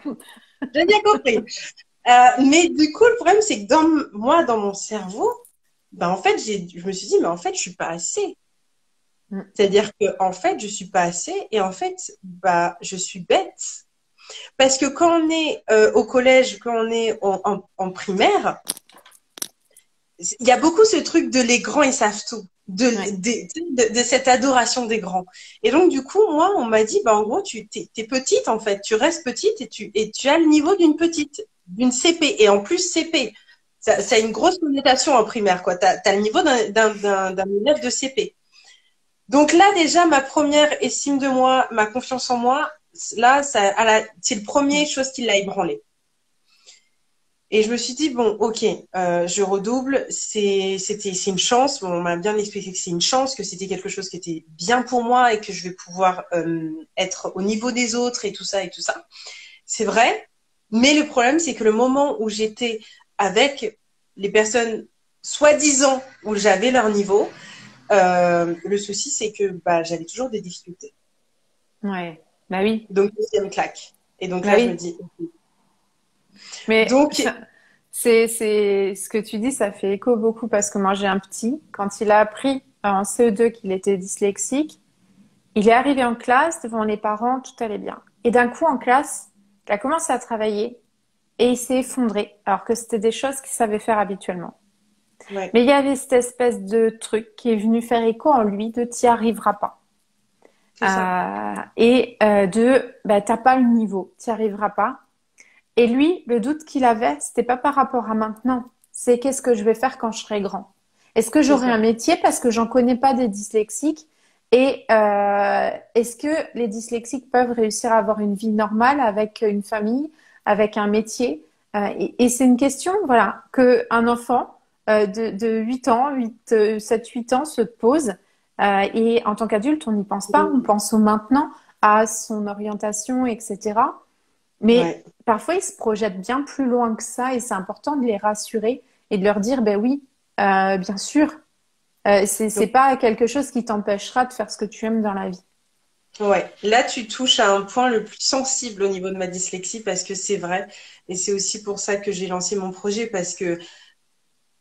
J'ai bien compris. Mais du coup, le problème, c'est que moi, dans mon cerveau, bah, en fait, je me suis dit, mais en fait, je suis pas assez. Mm. C'est-à-dire que, en fait, je suis pas assez et en fait, bah, je suis bête. Parce que quand on est au collège, quand on est en primaire, il y a beaucoup ce truc de les grands, ils savent tout. Ouais. de cette adoration des grands. Et donc, du coup, moi, on m'a dit, bah, en gros, t'es petite, en fait. Tu restes petite et tu as le niveau d'une petite, d'une CP. Et en plus, CP. Ça a une grosse connotation en primaire, quoi. T'as le niveau d'un élève de CP. Donc là, déjà, ma première estime de moi, ma confiance en moi, là, c'est le premier chose qui l'a ébranlé. Et je me suis dit, bon, ok, je redouble, c'est une chance. Bon, on m'a bien expliqué que c'est une chance, que c'était quelque chose qui était bien pour moi et que je vais pouvoir être au niveau des autres et tout ça et tout ça. C'est vrai, mais le problème, c'est que le moment où j'étais avec les personnes soi-disant où j'avais leur niveau, le souci, c'est que bah, j'avais toujours des difficultés. Ouais. Bah oui. Donc, deuxième claque. Et donc Bah là, je me oui. dis, ok. Mais Donc, c'est ce que tu dis, ça fait écho beaucoup parce que moi j'ai un petit, quand il a appris en CE2 qu'il était dyslexique, il est arrivé en classe devant les parents, tout allait bien. Et d'un coup en classe, il a commencé à travailler et il s'est effondré alors que c'était des choses qu'il savait faire habituellement. ouais, Mais il y avait cette espèce de truc qui est venu faire écho en lui de t'y arriveras pas. c'est ça. Bah, t'as pas le niveau, t'y arriveras pas. Et lui, le doute qu'il avait, c'était pas par rapport à maintenant, c'est qu'est-ce que je vais faire quand je serai grand? Est-ce que C'est j'aurai ça. un métier parce que j'en connais pas des dyslexiques? Et est-ce que les dyslexiques peuvent réussir à avoir une vie normale avec une famille, avec un métier? Et c'est une question, voilà, que un enfant de 8 ans, 7, 8 ans se pose. Et en tant qu'adulte, on n'y pense pas, on pense au maintenant, à son orientation, etc. Mais Ouais. parfois, ils se projettent bien plus loin que ça et c'est important de les rassurer et de leur dire, ben oui, bien sûr, c'est Donc, pas quelque chose qui t'empêchera de faire ce que tu aimes dans la vie. ouais. Là, tu touches à un point le plus sensible au niveau de ma dyslexie parce que c'est vrai. Et c'est aussi pour ça que j'ai lancé mon projet parce que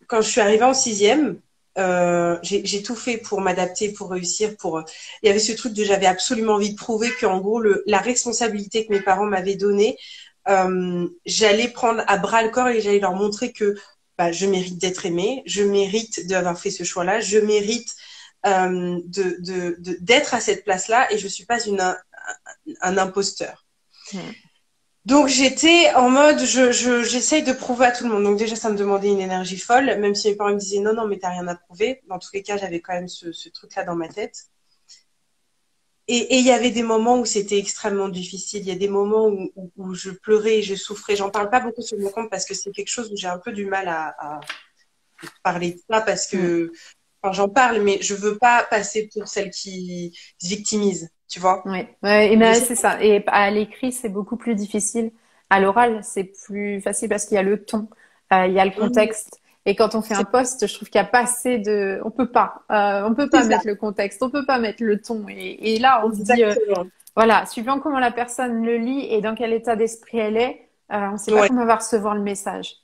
quand je suis arrivée en sixième, j'ai tout fait pour m'adapter, pour réussir, pour. Il y avait ce truc de j'avais absolument envie de prouver qu'en gros la responsabilité que mes parents m'avaient donnée, j'allais prendre à bras le corps et j'allais leur montrer que bah, je mérite d'être aimée, je mérite d'avoir fait ce choix-là, je mérite d'être à cette place-là et je suis pas un imposteur. Mm. Donc j'étais en mode, j'essaye de prouver à tout le monde. Donc déjà ça me demandait une énergie folle, même si mes parents me disaient non non mais t'as rien à prouver. Dans tous les cas j'avais quand même ce truc-là dans ma tête. Et il y avait des moments où c'était extrêmement difficile. Il y a des moments où je pleurais et je souffrais. J'en parle pas beaucoup sur mon compte parce que c'est quelque chose où j'ai un peu du mal à parler de ça parce Mm. que enfin, j'en parle mais je veux pas passer pour celle qui se victimise, tu vois. Oui, ouais, et Je ben, sais c'est ça. Et à l'écrit, c'est beaucoup plus difficile. À l'oral, c'est plus facile parce qu'il y a le ton, il y a le pas. contexte. Et quand on fait un post, je trouve qu'il n'y a pas assez de, on peut C'est pas ça, mettre le contexte, on peut pas mettre le ton. Et là, on se dit, exactement. voilà, suivant comment la personne le lit et dans quel état d'esprit elle est, on ne sait pas Ouais. comment elle va recevoir le message.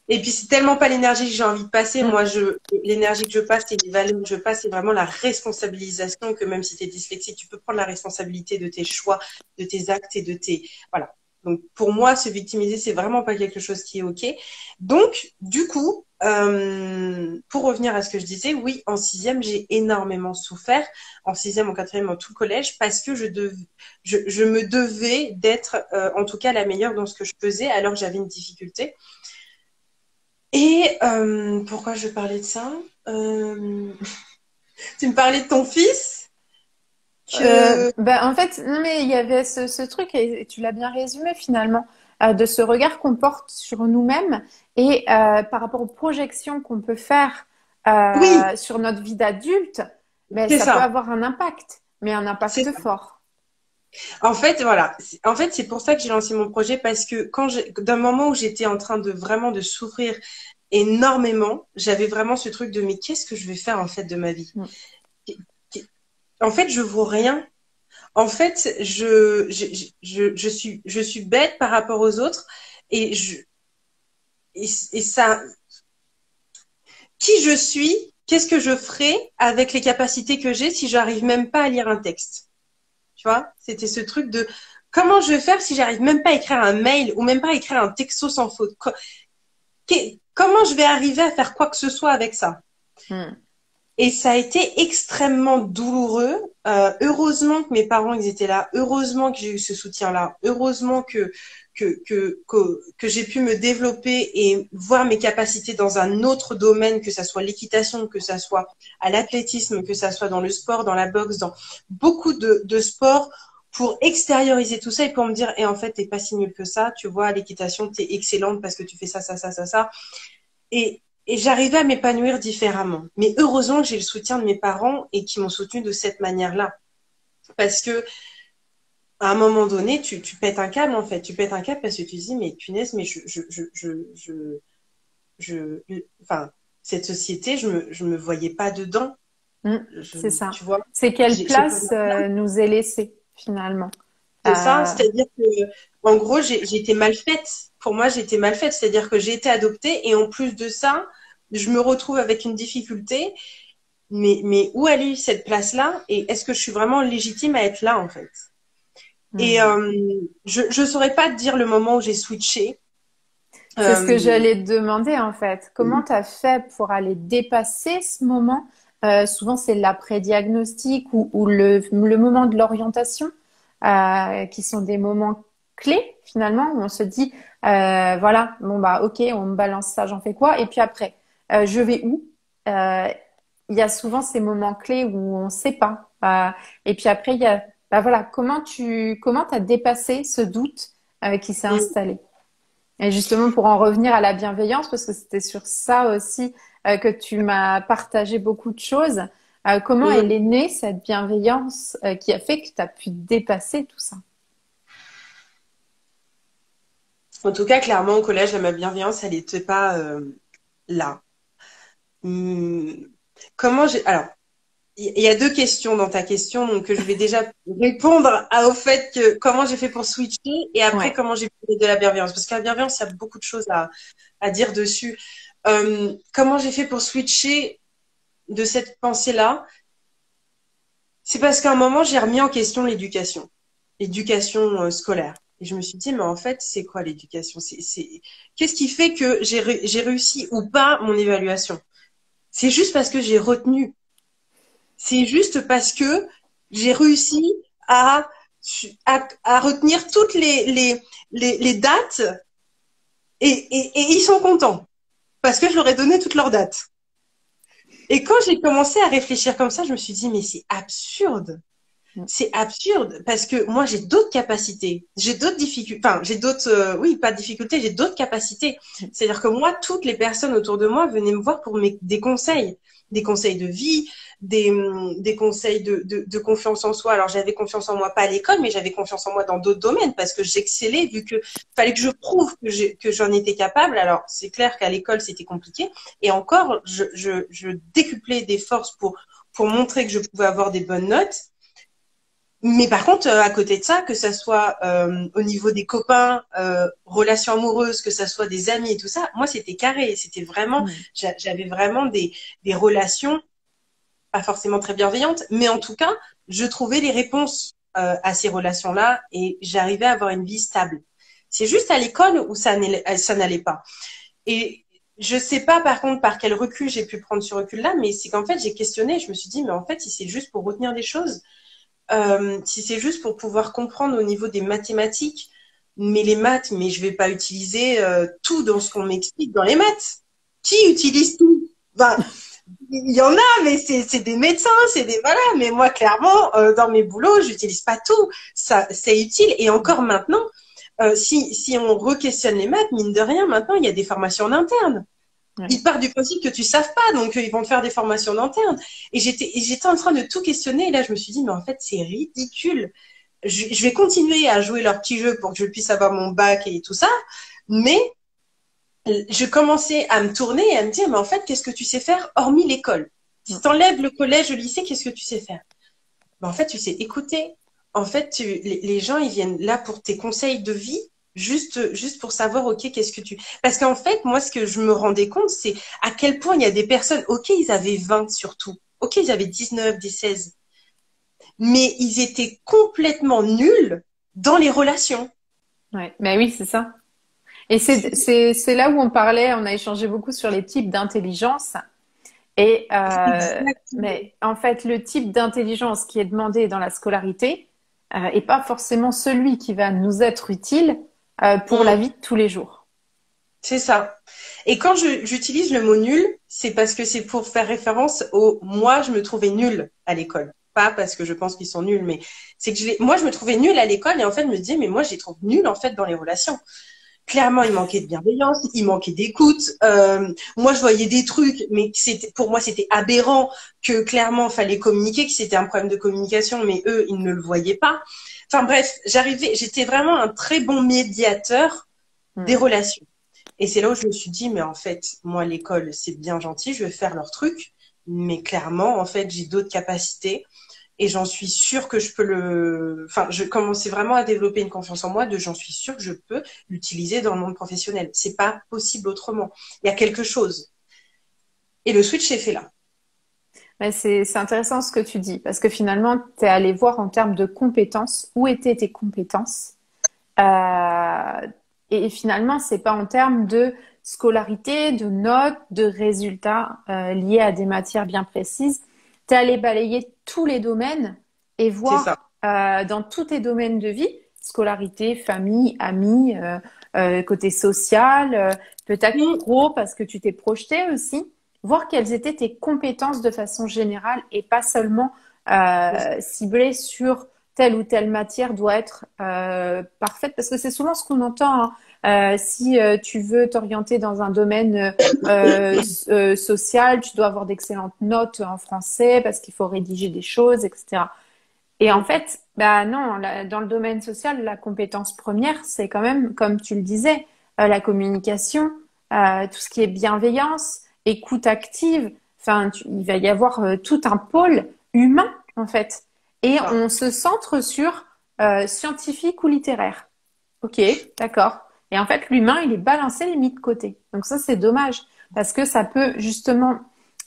Et puis c'est tellement pas l'énergie que j'ai envie de passer. Mm. Moi, l'énergie que je passe et les valeurs que je passe, c'est vraiment la responsabilisation que même si tu es dyslexique, tu peux prendre la responsabilité de tes choix, de tes actes et de tes, voilà. Donc pour moi, se victimiser, c'est vraiment pas quelque chose qui est ok. Donc du coup, pour revenir à ce que je disais, oui, en sixième, j'ai énormément souffert. En sixième, en quatrième, en tout collège, parce que je me devais d'être, en tout cas, la meilleure dans ce que je faisais, alors que j'avais une difficulté. Et pourquoi je parlais de ça Tu me parlais de ton fils que En fait, non mais il y avait ce truc et tu l'as bien résumé finalement de ce regard qu'on porte sur nous-mêmes et par rapport aux projections qu'on peut faire oui, sur notre vie d'adulte, ben c'est ça peut ça. avoir un impact, mais un C'est impact ça. fort. En fait, voilà. En fait, c'est pour ça que j'ai lancé mon projet parce que d'un moment où j'étais en train de vraiment de souffrir énormément, j'avais vraiment ce truc de mais qu'est-ce que je vais faire en fait de ma vie? Mm. En fait, je vaux rien. En fait, je suis bête par rapport aux autres et et ça, qui je suis, qu'est-ce que je ferai avec les capacités que j'ai si j'arrive même pas à lire un texte. Tu vois, c'était ce truc de comment je vais faire si j'arrive même pas à écrire un mail ou même pas à écrire un texto sans faute. Comment je vais arriver à faire quoi que ce soit avec ça? Mm. Et ça a été extrêmement douloureux. Heureusement que mes parents ils étaient là. Heureusement que j'ai eu ce soutien-là. Heureusement que j'ai pu me développer et voir mes capacités dans un autre domaine, que ça soit l'équitation, que ça soit à l'athlétisme, que ça soit dans le sport, dans la boxe, dans beaucoup de sports, pour extérioriser tout ça et pour me dire, et en fait, t'es pas si nul que ça. Tu vois, à l'équitation, t'es excellente parce que tu fais ça, ça, ça, ça, ça. Et j'arrivais à m'épanouir différemment. Mais heureusement que j'ai le soutien de mes parents et qui m'ont soutenu de cette manière-là. Parce que à un moment donné, tu pètes un câble, en fait. Tu pètes un câble parce que tu te dis, mais punaise, mais enfin, cette société, je me voyais pas dedans. C'est ça. Tu vois, C'est quelle j'ai pas place ma place. nous est laissée finalement. C'est ça, Euh, c'est-à-dire que, en gros, j'ai été mal faite. Pour moi, j'ai été mal faite, c'est-à-dire que j'ai été adoptée et en plus de ça, je me retrouve avec une difficulté. Mais où elle est cette place-là? Et est-ce que je suis vraiment légitime à être là, en fait? Et hmm. je saurais pas te dire le moment où j'ai switché. C'est ce que Euh, j'allais te demander en fait. Comment tu as fait pour aller dépasser ce moment? Souvent, c'est l'après-diagnostic ou le moment de l'orientation, qui sont des moments clés finalement, où on se dit, voilà, bon bah ok, on me balance ça, j'en fais quoi? Et puis après, je vais où? Euh, il y a souvent ces moments clés où on ne sait pas. Et puis après, il y a, bah voilà, comment t'as dépassé ce doute qui s'est installé? Et justement, pour en revenir à la bienveillance, parce que c'était sur ça aussi que tu m'as partagé beaucoup de choses, comment elle est née, cette bienveillance qui a fait que tu as pu dépasser tout ça? En tout cas, clairement, au collège, ma bienveillance, elle n'était pas là. Hum, Comment j'ai... Alors, il y a deux questions dans ta question, donc que je vais déjà répondre au fait que comment j'ai fait pour switcher et après Ouais. comment j'ai fait de la bienveillance. Parce que la bienveillance, il y a beaucoup de choses à dire dessus. Comment j'ai fait pour switcher de cette pensée-là? C'est parce qu'à un moment, j'ai remis en question l'éducation scolaire. Et je me suis dit, mais en fait, c'est quoi l'éducation? Qu'est-ce qui fait que j'ai réussi ou pas mon évaluation? C'est juste parce que j'ai retenu. C'est juste parce que j'ai réussi à, à retenir toutes les dates et ils sont contents parce que je leur ai donné toutes leurs dates. Et quand j'ai commencé à réfléchir comme ça, je me suis dit, mais c'est absurde. C'est absurde parce que moi j'ai d'autres capacités, j'ai d'autres difficultés, enfin j'ai d'autres, oui pas de difficultés, j'ai d'autres capacités. C'est-à-dire que moi, toutes les personnes autour de moi venaient me voir pour des conseils de vie, des conseils de confiance en soi. Alors j'avais confiance en moi pas à l'école, mais j'avais confiance en moi dans d'autres domaines parce que j'excellais vu que fallait que je prouve que j'en étais capable. Alors c'est clair qu'à l'école c'était compliqué et encore je décuplais des forces pour montrer que je pouvais avoir des bonnes notes. Mais par contre, à côté de ça, que ça soit au niveau des copains, relations amoureuses, que ça soit des amis et tout ça, moi c'était carré. C'était vraiment, Mm. j'avais vraiment des relations pas forcément très bienveillantes, mais en tout cas, je trouvais les réponses à ces relations-là et j'arrivais à avoir une vie stable. C'est juste à l'école où ça n'allait pas. Et je sais pas par contre par quel recul j'ai pu prendre ce recul-là, mais c'est qu'en fait j'ai questionné. Je me suis dit, mais en fait, si c'est juste pour retenir des choses si c'est juste pour pouvoir comprendre au niveau des mathématiques, mais les maths, mais je vais pas utiliser tout dans ce qu'on m'explique dans les maths. Qui utilise tout? Ben, il y en a, mais c'est des médecins, c'est des voilà. Mais moi, clairement, dans mes boulots, j'utilise pas tout. Ça, c'est utile. Et encore maintenant, si on re-questionne les maths, mine de rien, maintenant, il y a des formations en interne. Ouais. Ils partent du principe que tu ne savent pas, donc ils vont te faire des formations internes. Et j'étais en train de tout questionner, et là je me suis dit, mais en fait c'est ridicule. Je vais continuer à jouer leur petit jeu pour que je puisse avoir mon bac et tout ça, mais je commençais à me tourner et à me dire, mais en fait, qu'est-ce que tu sais faire hormis l'école? Si Mm. tu enlèves le collège, le lycée, qu'est-ce que tu sais faire? Ben, en fait, tu sais écouter. En fait, les gens, ils viennent là pour tes conseils de vie, juste pour savoir, OK, qu'est-ce que tu... Parce qu'en fait, moi, ce que je me rendais compte, c'est à quel point il y a des personnes, OK, ils avaient 20 surtout. OK, ils avaient 19, des 16. Mais ils étaient complètement nuls dans les relations. Ouais. Mais oui, c'est ça. Et c'est là où on parlait, on a échangé beaucoup sur les types d'intelligence. Et Exactement. mais en fait, le type d'intelligence qui est demandé dans la scolarité est pas forcément celui qui va nous être utile pour la Mm, vie de tous les jours. c'est ça. Et quand j'utilise le mot nul, c'est parce que c'est pour faire référence au moi, je me trouvais nulle à l'école. Pas parce que je pense qu'ils sont nuls, mais c'est que moi, je me trouvais nulle à l'école et en fait, je me disais, mais moi, je les trouve nuls en fait dans les relations. Clairement, il manquait de bienveillance, il manquait d'écoute. Moi, je voyais des trucs, mais pour moi, c'était aberrant que clairement, fallait communiquer, que c'était un problème de communication, mais eux, ils ne le voyaient pas. Enfin bref, j'étais vraiment un très bon médiateur des Mm. relations. Et c'est là où je me suis dit, mais en fait, moi, l'école, c'est bien gentil, je vais faire leur truc, mais clairement, en fait, j'ai d'autres capacités et j'en suis sûre que je peux enfin, je commençais vraiment à développer une confiance en moi j'en suis sûre que je peux l'utiliser dans le monde professionnel. C'est pas possible autrement. Il y a quelque chose. Et le switch est fait là. Mais c'est intéressant ce que tu dis, parce que finalement, tu es allé voir en termes de compétences où étaient tes compétences. Euh, et finalement, c'est pas en termes de scolarité, de notes, de résultats liés à des matières bien précises. Tu es allé balayer tous les domaines et C'est ça. voir dans tous tes domaines de vie, scolarité, famille, amis, côté social, peut-être Mm, pro parce que tu t'es projeté aussi, voir quelles étaient tes compétences de façon générale et pas seulement ciblées sur telle ou telle matière doit être parfaite, parce que c'est souvent ce qu'on entend, hein. Si tu veux t'orienter dans un domaine social, tu dois avoir d'excellentes notes en français parce qu'il faut rédiger des choses, etc. Et en mm, fait, bah non, dans le domaine social, la compétence première, c'est quand même, comme tu le disais, la communication, tout ce qui est bienveillance, écoute active. Enfin, il va y avoir tout un pôle humain, en fait. c'est Et ça. on se centre sur scientifique ou littéraire. Ok, d'accord. Et en fait, l'humain, il est balancé, il est mis de côté. Donc ça, c'est dommage, parce que ça peut justement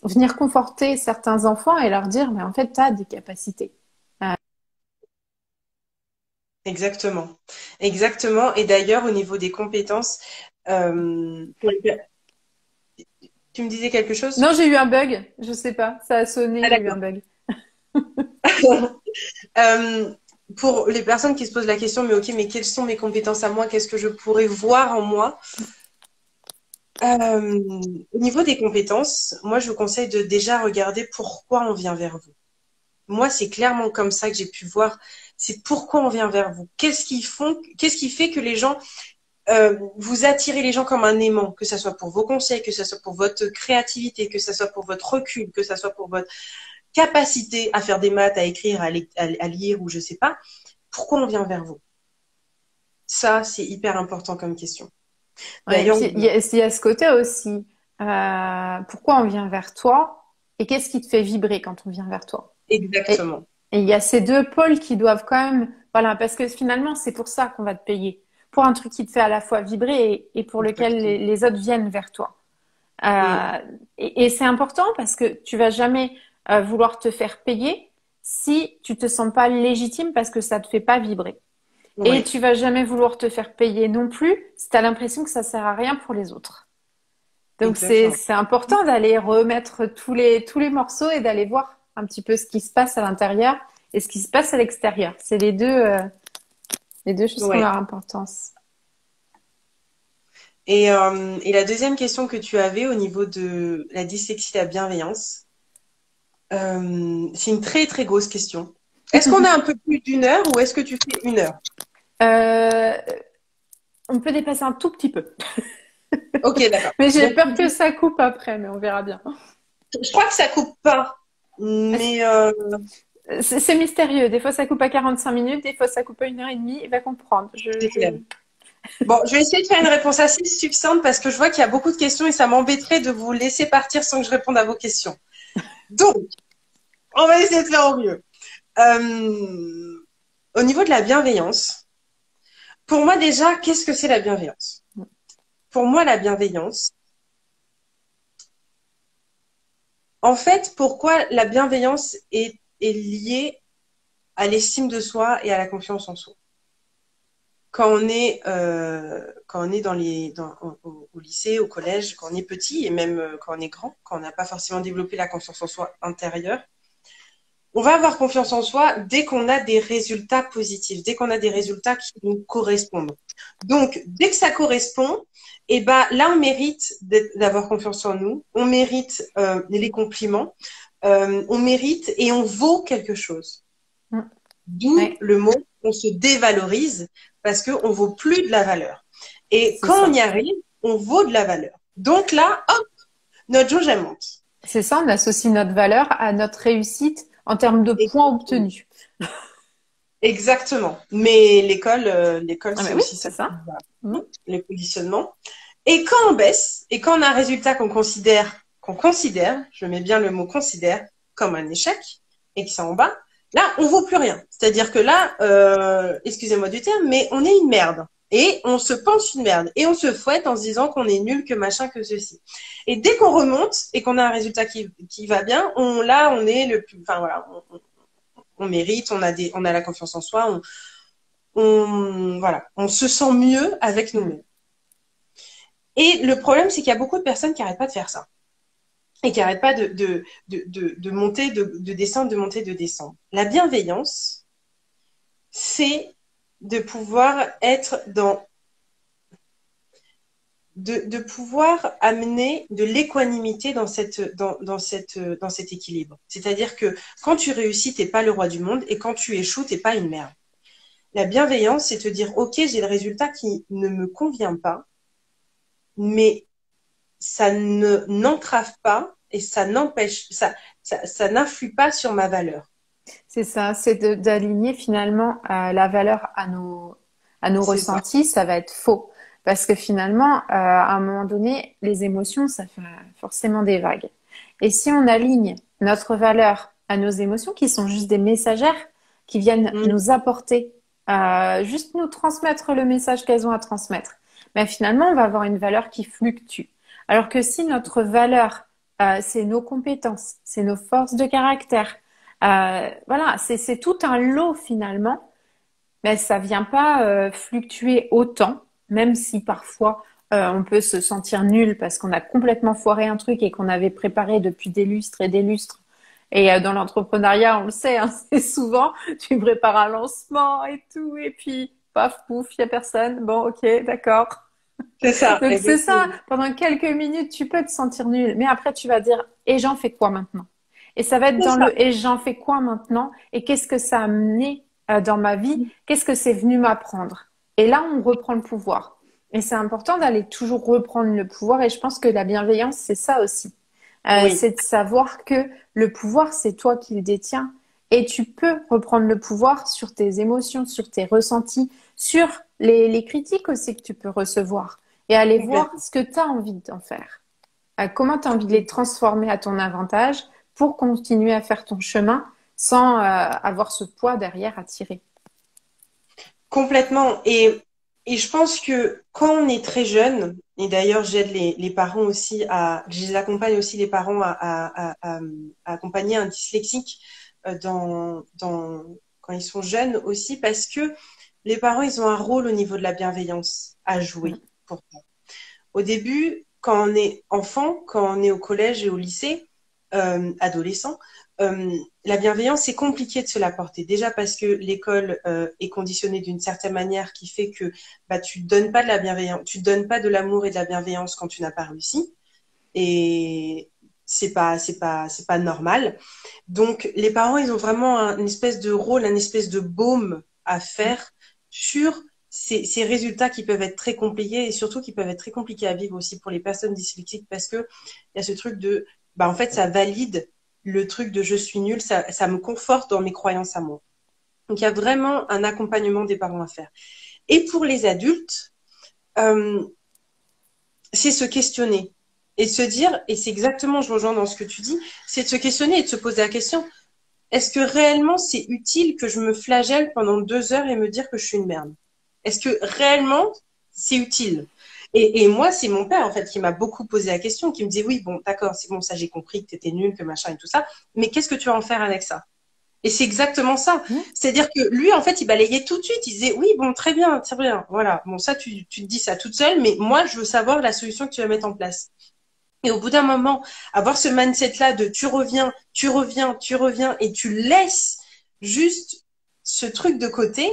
venir conforter certains enfants et leur dire, mais en fait, tu as des capacités. Exactement. Exactement. Et d'ailleurs, au niveau des compétences, pour tu me disais quelque chose? Non, j'ai eu un bug. Je sais pas. Ça a sonné, Ah, j'ai eu d'accord. un bug. Euh, pour les personnes qui se posent la question, mais ok, mais quelles sont mes compétences à moi? Qu'est-ce que je pourrais voir en moi? Au niveau des compétences, moi, je vous conseille de déjà regarder pourquoi on vient vers vous. Moi, c'est clairement comme ça que j'ai pu voir. C'est pourquoi on vient vers vous. Qu'est-ce qui fait que les gens, vous attirez les gens comme un aimant, que ça soit pour vos conseils, que ça soit pour votre créativité, que ça soit pour votre recul, que ça soit pour votre capacité à faire des maths, à écrire, à lire ou je sais pas. Pourquoi on vient vers vous? Ça, c'est hyper important comme question. Ouais, et D'ailleurs, puis il y a ce côté aussi. Pourquoi on vient vers toi et qu'est-ce qui te fait vibrer quand on vient vers toi? Et, exactement. et il y a ces deux pôles qui doivent quand même, voilà, parce que finalement, c'est pour ça qu'on va te payer. Pour un truc qui te fait à la fois vibrer et pour lequel Exactement. les autres viennent vers toi. Mm. Euh, et c'est important parce que tu vas jamais vouloir te faire payer si tu te sens pas légitime parce que ça te fait pas vibrer. Et Oui, tu vas jamais vouloir te faire payer non plus si tu as l'impression que ça sert à rien pour les autres. Donc exactement. c'est important d'aller remettre tous les morceaux et d'aller voir un petit peu ce qui se passe à l'intérieur et ce qui se passe à l'extérieur. C'est les deux choses qui ont Ouais. leur importance. Et la deuxième question que tu avais au niveau de la dyslexie et la bienveillance, c'est une très très grosse question. Est-ce qu'on a un peu plus d'une heure ou est-ce que tu fais une heure? Euh, on peut dépasser un tout petit peu. Ok, d'accord. Mais j'ai Donc, peur que ça coupe après, mais on verra bien. je crois que ça coupe pas, mais C'est mystérieux. Des fois, ça coupe à 45 minutes, des fois, ça coupe à 1 heure et demie. Il va comprendre. c'est clair. Bon, je vais essayer de faire une réponse assez succincte parce que je vois qu'il y a beaucoup de questions et ça m'embêterait de vous laisser partir sans que je réponde à vos questions. Donc, on va essayer de faire au mieux. Au niveau de la bienveillance, pour moi déjà, qu'est-ce que c'est la bienveillance? Pour moi, la bienveillance, en fait, pourquoi la bienveillance est liée à l'estime de soi et à la confiance en soi? quand on est au lycée, au collège, quand on est petit et même quand on est grand, quand on n'a pas forcément développé la confiance en soi intérieure, on va avoir confiance en soi dès qu'on a des résultats positifs, dès qu'on a des résultats qui nous correspondent. Donc, dès que ça correspond, et ben là, on mérite d'avoir confiance en nous, on mérite les compliments, on mérite et on vaut quelque chose. D'où le mot on se dévalorise parce qu'on vaut plus de la valeur. Et quand on y arrive, on vaut de la valeur. Donc là, hop, notre jauge, elle monte. C'est ça, on associe notre valeur à notre réussite en termes de points obtenus. Exactement. Mais l'école, c'est aussi ça. Les positionnements. Et quand on baisse, et quand on a un résultat qu'on considère, je mets bien le mot considère, comme un échec, et que c'est en bas, là, on vaut plus rien. C'est-à-dire que là, excusez-moi du terme, mais on est une merde. Et on se pense une merde. Et on se fouette en se disant qu'on est nul, que machin, que ceci. Et dès qu'on remonte et qu'on a un résultat qui va bien, on est le plus, enfin voilà, on mérite, on a la confiance en soi, on se sent mieux avec nous-mêmes. Et le problème, c'est qu'il y a beaucoup de personnes qui n'arrêtent pas de faire ça. Et qui n'arrêtent pas de monter, de descendre, de monter, de descendre. La bienveillance, c'est de pouvoir être de pouvoir amener de l'équanimité dans cet équilibre. C'est-à-dire que quand tu réussis, t'es pas le roi du monde, et quand tu échoues, t'es pas une merde. La bienveillance, c'est te dire, ok, j'ai le résultat qui ne me convient pas, mais ça n'entrave pas et ça n'empêche, ça n'influe pas sur ma valeur. C'est ça, c'est d'aligner finalement la valeur à nos ressentis, ça va être faux. Parce que finalement, à un moment donné, les émotions, ça fait forcément des vagues. Et si on aligne notre valeur à nos émotions, qui sont juste des messagères, qui viennent nous apporter, juste nous transmettre le message qu'elles ont à transmettre, mais finalement, on va avoir une valeur qui fluctue. Alors que si notre valeur, c'est nos compétences, c'est nos forces de caractère, voilà, c'est tout un lot finalement, mais ça vient pas fluctuer autant, même si parfois on peut se sentir nul parce qu'on a complètement foiré un truc et qu'on avait préparé depuis des lustres et des lustres. Et dans l'entrepreneuriat, on le sait, hein, c'est souvent tu prépares un lancement et tout, et puis paf pouf, il y a personne. Bon, ok, d'accord. C'est ça. Donc c'est ça. Pendant quelques minutes, tu peux te sentir nul, mais après tu vas dire et j'en fais quoi maintenant? Et ça va être dans le et j'en fais quoi maintenant? Et qu'est-ce que ça a amené dans ma vie? Qu'est-ce que c'est venu m'apprendre? Et là, on reprend le pouvoir. Et c'est important d'aller toujours reprendre le pouvoir. Et je pense que la bienveillance, c'est ça aussi. C'est de savoir que le pouvoir, c'est toi qui le détiens. Et tu peux reprendre le pouvoir sur tes émotions, sur tes ressentis, sur les critiques aussi que tu peux recevoir. Et aller voir ce que tu as envie d'en faire. Comment tu as envie de les transformer à ton avantage pour continuer à faire ton chemin sans avoir ce poids derrière à tirer. Complètement. Et je pense que quand on est très jeune, et d'ailleurs j'aide les parents aussi je les accompagne aussi les parents à accompagner un dyslexique quand ils sont jeunes aussi, parce que les parents, ils ont un rôle au niveau de la bienveillance à jouer pour ça. Au début, quand on est enfant, quand on est au collège et au lycée, adolescent, la bienveillance, c'est compliqué de se l'apporter. Déjà parce que l'école est conditionnée d'une certaine manière qui fait que tu donnes pas de la bienveillance, tu donnes pas de l'amour et de la bienveillance quand tu n'as pas réussi. Et c'est pas normal. Donc les parents, ils ont vraiment une espèce de rôle, une espèce de baume à faire sur ces résultats qui peuvent être très compliqués et surtout qui peuvent être très compliqués à vivre aussi pour les personnes dyslexiques, parce que il y a ce truc de en fait ça valide le truc de je suis nulle, ça me conforte dans mes croyances à moi. Donc il y a vraiment un accompagnement des parents à faire. Et pour les adultes, c'est se questionner et se dire, et c'est exactement, je rejoins dans ce que tu dis, c'est de se questionner et de se poser la question, est-ce que réellement c'est utile que je me flagelle pendant 2 heures et me dire que je suis une merde? Est-ce que réellement c'est utile? Et moi, c'est mon père, en fait, qui m'a beaucoup posé la question, qui me disait, oui, bon, d'accord, c'est bon, ça, j'ai compris que t'étais nulle, que machin et tout ça, mais qu'est-ce que tu vas en faire avec ça? Et c'est exactement ça. C'est-à-dire que lui, en fait, il balayait tout de suite. Il disait, oui, bon, très bien, voilà. Bon, ça, tu te dis ça toute seule, mais moi, je veux savoir la solution que tu vas mettre en place. Et au bout d'un moment, avoir ce mindset-là de tu reviens, tu reviens, tu reviens, et tu laisses juste ce truc de côté,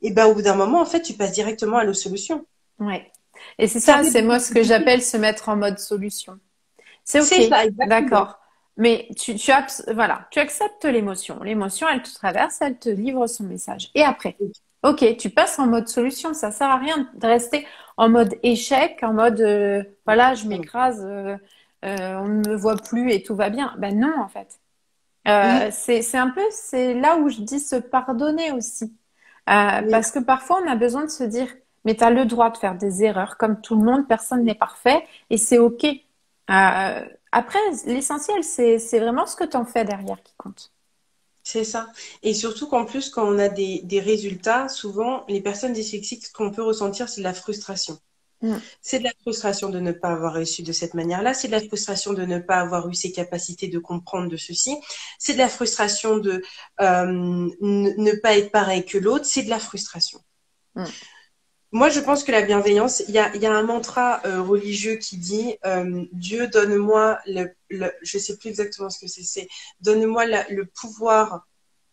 et ben, au bout d'un moment, en fait, tu passes directement à la solution. Ouais. Et c'est Ça ça, fait c'est moi beaucoup ce que de bien. j'appelle se mettre en mode solution. C'est ok, C'est ça, exactement. d'accord. Mais voilà, tu acceptes l'émotion. L'émotion, elle te traverse, elle te livre son message. Et après, ok, tu passes en mode solution. Ça sert à rien de rester en mode échec, en mode voilà, je Exactement. m'écrase, on ne me voit plus et tout va bien. Ben non, en fait. Oui, C'est un peu, c'est là où je dis se pardonner aussi. oui, Parce que parfois, on a besoin de se dire, mais tu as le droit de faire des erreurs, comme tout le monde, personne n'est parfait, et c'est OK. Après, l'essentiel, c'est vraiment ce que tu en fais derrière qui compte. c'est ça. Et surtout qu'en plus, quand on a des résultats, souvent, les personnes dyslexiques, ce qu'on peut ressentir, c'est de la frustration. Mm. C'est de la frustration de ne pas avoir réussi de cette manière-là. C'est de la frustration de ne pas avoir eu ces capacités de comprendre de ceci. C'est de la frustration de ne pas être pareil que l'autre. C'est de la frustration. Mm. Moi, je pense que la bienveillance, il y a un mantra religieux qui dit Dieu, donne-moi je sais plus exactement ce que c'est, donne-moi le pouvoir,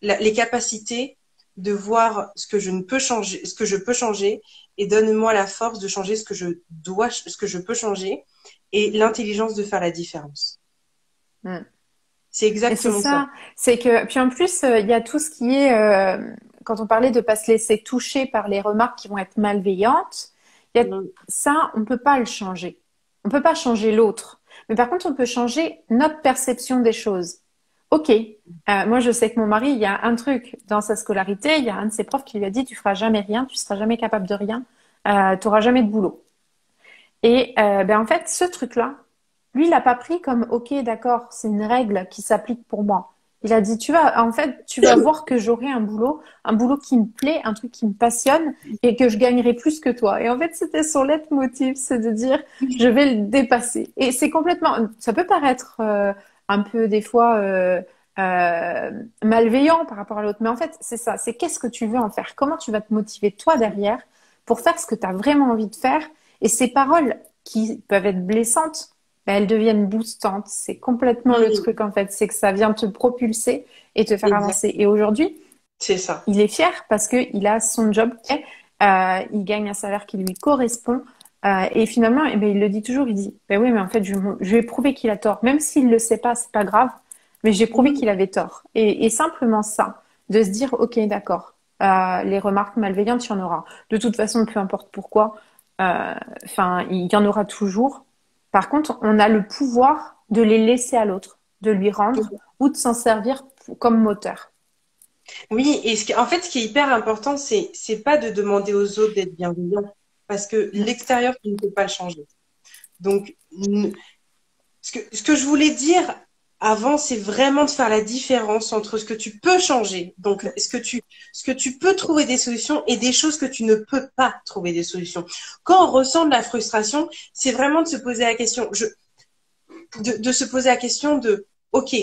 les capacités de voir ce que je ne peux changer, ce que je peux changer, et donne-moi la force de changer ce que je peux changer, et l'intelligence de faire la différence. Mm. C'est Et c'est exactement ça. ça, c'est que, puis en plus, il y a tout ce qui est, quand on parlait de pas se laisser toucher par les remarques qui vont être malveillantes, il y a Mm. ça, on peut pas le changer. On peut pas changer l'autre. Mais par contre, on peut changer notre perception des choses. Ok, moi je sais que mon mari, il y a un truc dans sa scolarité, il y a un de ses profs qui lui a dit, tu feras jamais rien, tu seras jamais capable de rien, tu auras jamais de boulot. Et ben en fait, ce truc-là, lui, il l'a pas pris comme OK, d'accord, c'est une règle qui s'applique pour moi. Il a dit, tu vas voir que j'aurai un boulot qui me plaît, un truc qui me passionne et que je gagnerai plus que toi. Et en fait, c'était son leitmotiv, c'est de dire, je vais le dépasser. Et c'est complètement, ça peut paraître un peu des fois euh, malveillant par rapport à l'autre, mais en fait, c'est ça, c'est qu'est-ce que tu veux en faire? Comment tu vas te motiver toi derrière pour faire ce que tu as vraiment envie de faire? Et ces paroles qui peuvent être blessantes, ben, elles deviennent boostantes. C'est complètement le Mm. truc en fait, c'est que ça vient te propulser et te faire Exact. avancer. Et aujourd'hui, C'est ça. il est fier parce qu'il a son job qui est, il gagne un salaire qui lui correspond. Et finalement, eh ben, il le dit toujours, il dit, ben oui, mais en fait, je vais prouver qu'il a tort. Même s'il le sait pas, c'est pas grave, mais j'ai prouvé Oui, qu'il avait tort. Et simplement ça, de se dire, ok, d'accord, les remarques malveillantes, il y en aura. De toute façon, peu importe pourquoi, enfin, il y en aura toujours. Par contre, on a le pouvoir de les laisser à l'autre, de lui rendre ou de s'en servir comme moteur. oui, et en fait, ce qui est hyper important, c'est pas de demander aux autres d'être bienveillants, parce que l'extérieur, tu ne peux pas le changer. Donc, ce que je voulais dire avant, c'est vraiment de faire la différence entre ce que tu peux changer, donc ce que tu peux trouver des solutions et des choses que tu ne peux pas trouver des solutions. Quand on ressent de la frustration, c'est vraiment de se poser la question, de se poser la question de, OK,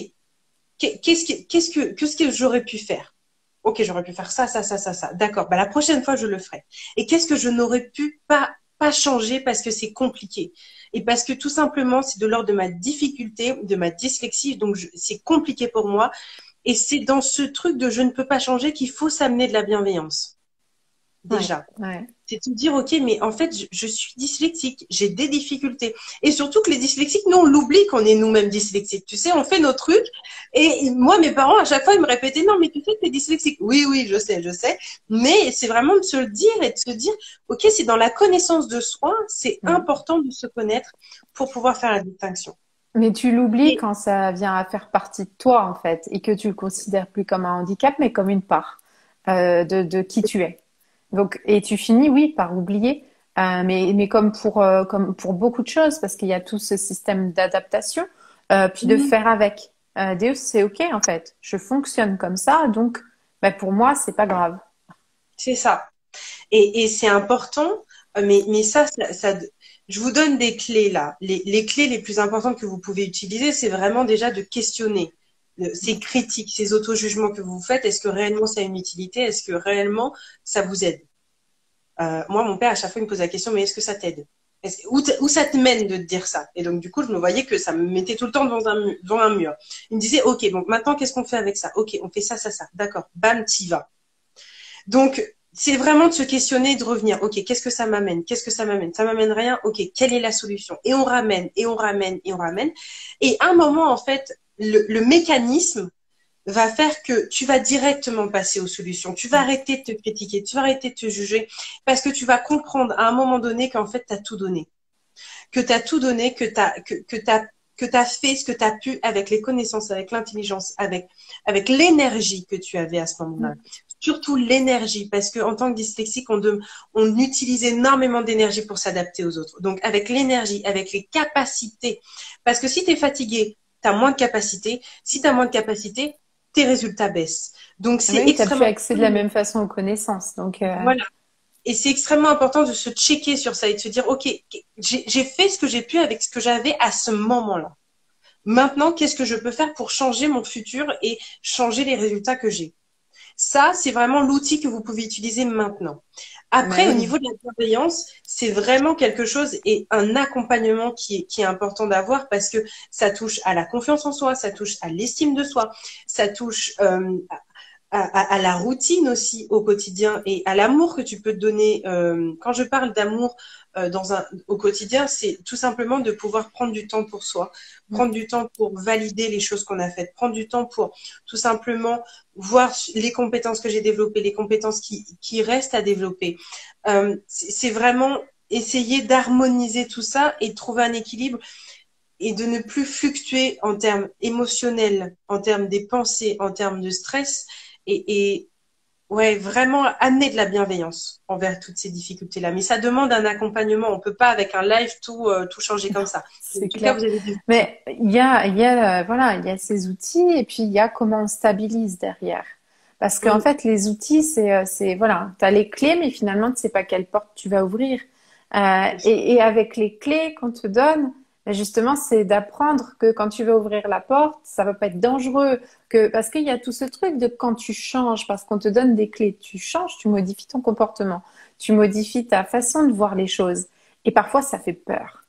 qu'est-ce que j'aurais pu faire? Ok, j'aurais pu faire ça, ça, ça, ça, ça. D'accord. Bah, la prochaine fois, je le ferai. Et qu'est-ce que je n'aurais pu pas changer parce que c'est compliqué. Et parce que tout simplement, c'est de l'ordre de ma difficulté, de ma dyslexie. Donc, c'est compliqué pour moi. Et c'est dans ce truc de je ne peux pas changer qu'il faut s'amener de la bienveillance. Ouais, Déjà. ouais. C'est de dire, OK, mais en fait, je suis dyslexique, j'ai des difficultés. Et surtout que les dyslexiques, nous, on l'oublie qu'on est nous-mêmes dyslexiques. Tu sais, on fait nos trucs. Et moi, mes parents, à chaque fois, ils me répétaient, non, mais tu sais que t'es dyslexique. Oui, oui, je sais, je sais. Mais c'est vraiment de se le dire et de se dire, OK, c'est dans la connaissance de soi, c'est Mm. important de se connaître pour pouvoir faire la distinction. Mais tu l'oublies Et quand ça vient à faire partie de toi, en fait, et que tu le considères plus comme un handicap, mais comme une part de qui tu es. Donc, et tu finis, oui, par oublier, mais comme pour beaucoup de choses, parce qu'il y a tout ce système d'adaptation, puis de oui, faire avec. Deus, c'est OK, en fait. Je fonctionne comme ça, donc bah, pour moi, c'est pas grave. c'est ça. Et c'est important, mais je vous donne des clés là. Les clés les plus importantes que vous pouvez utiliser, c'est vraiment déjà de questionner ces critiques, ces auto-jugements que vous faites, est-ce que réellement ça a une utilité? Est-ce que réellement ça vous aide? Moi, mon père, à chaque fois, il me pose la question, mais est-ce que ça t'aide? Où ça te mène de te dire ça? Et donc, du coup, je me voyais que ça me mettait tout le temps devant un mur. Il me disait, OK, donc maintenant, qu'est-ce qu'on fait avec ça? OK, on fait ça, ça, ça. D'accord. Bam, t'y vas. Donc, c'est vraiment de se questionner et de revenir. OK, qu'est-ce que ça m'amène? Qu'est-ce que ça m'amène? Ça m'amène rien? OK, quelle est la solution? Et on ramène, et on ramène, et on ramène. Et à un moment, en fait, le mécanisme va faire que tu vas directement passer aux solutions. Tu vas arrêter de te critiquer, tu vas arrêter de te juger, parce que tu vas comprendre à un moment donné qu'en fait, tu as tout donné. Que tu as tout donné, que t'as fait ce que tu as pu avec les connaissances, avec l'intelligence, avec l'énergie que tu avais à ce moment-là. Surtout l'énergie, parce que en tant que dyslexique, on utilise énormément d'énergie pour s'adapter aux autres. Donc, avec l'énergie, avec les capacités, parce que si tu es fatigué, tu as moins de capacité. Si tu as moins de capacité, tes résultats baissent. Donc, c'est Oui, tu as plus extrêmement... accès de la même façon aux connaissances. Donc, Voilà. Et c'est extrêmement important de se checker sur ça et de se dire, OK, j'ai fait ce que j'ai pu avec ce que j'avais à ce moment-là. Maintenant, qu'est-ce que je peux faire pour changer mon futur et changer les résultats que j'ai? Ça, c'est vraiment l'outil que vous pouvez utiliser maintenant. bah Après, au oui. niveau de la bienveillance, c'est vraiment quelque chose et un accompagnement qui est important d'avoir parce que ça touche à la confiance en soi, ça touche à l'estime de soi, ça touche à la routine aussi au quotidien et à l'amour que tu peux te donner. Quand je parle d'amour au quotidien, c'est tout simplement de pouvoir prendre du temps pour soi, prendre du temps pour valider les choses qu'on a faites, prendre du temps pour tout simplement voir les compétences que j'ai développées, les compétences qui restent à développer. C'est vraiment essayer d'harmoniser tout ça et de trouver un équilibre et de ne plus fluctuer en termes émotionnels, en termes des pensées, en termes de stress et ouais, vraiment amener de la bienveillance envers toutes ces difficultés-là. Mais ça demande un accompagnement. On peut pas avec un live tout changer comme ça. En C'est tout cas, clair. vous avez des outils. Mais voilà, il y a ces outils et puis il y a comment on stabilise derrière. Parce qu'en Mm. fait, les outils, voilà, tu as les clés, mais finalement, tu sais pas quelle porte tu vas ouvrir. Et avec les clés qu'on te donne, ben justement, c'est d'apprendre que quand tu vas ouvrir la porte, ça va pas être dangereux. Parce qu'il y a tout ce truc de quand tu changes, parce qu'on te donne des clés, tu changes, tu modifies ton comportement, tu modifies ta façon de voir les choses. Et parfois, ça fait peur.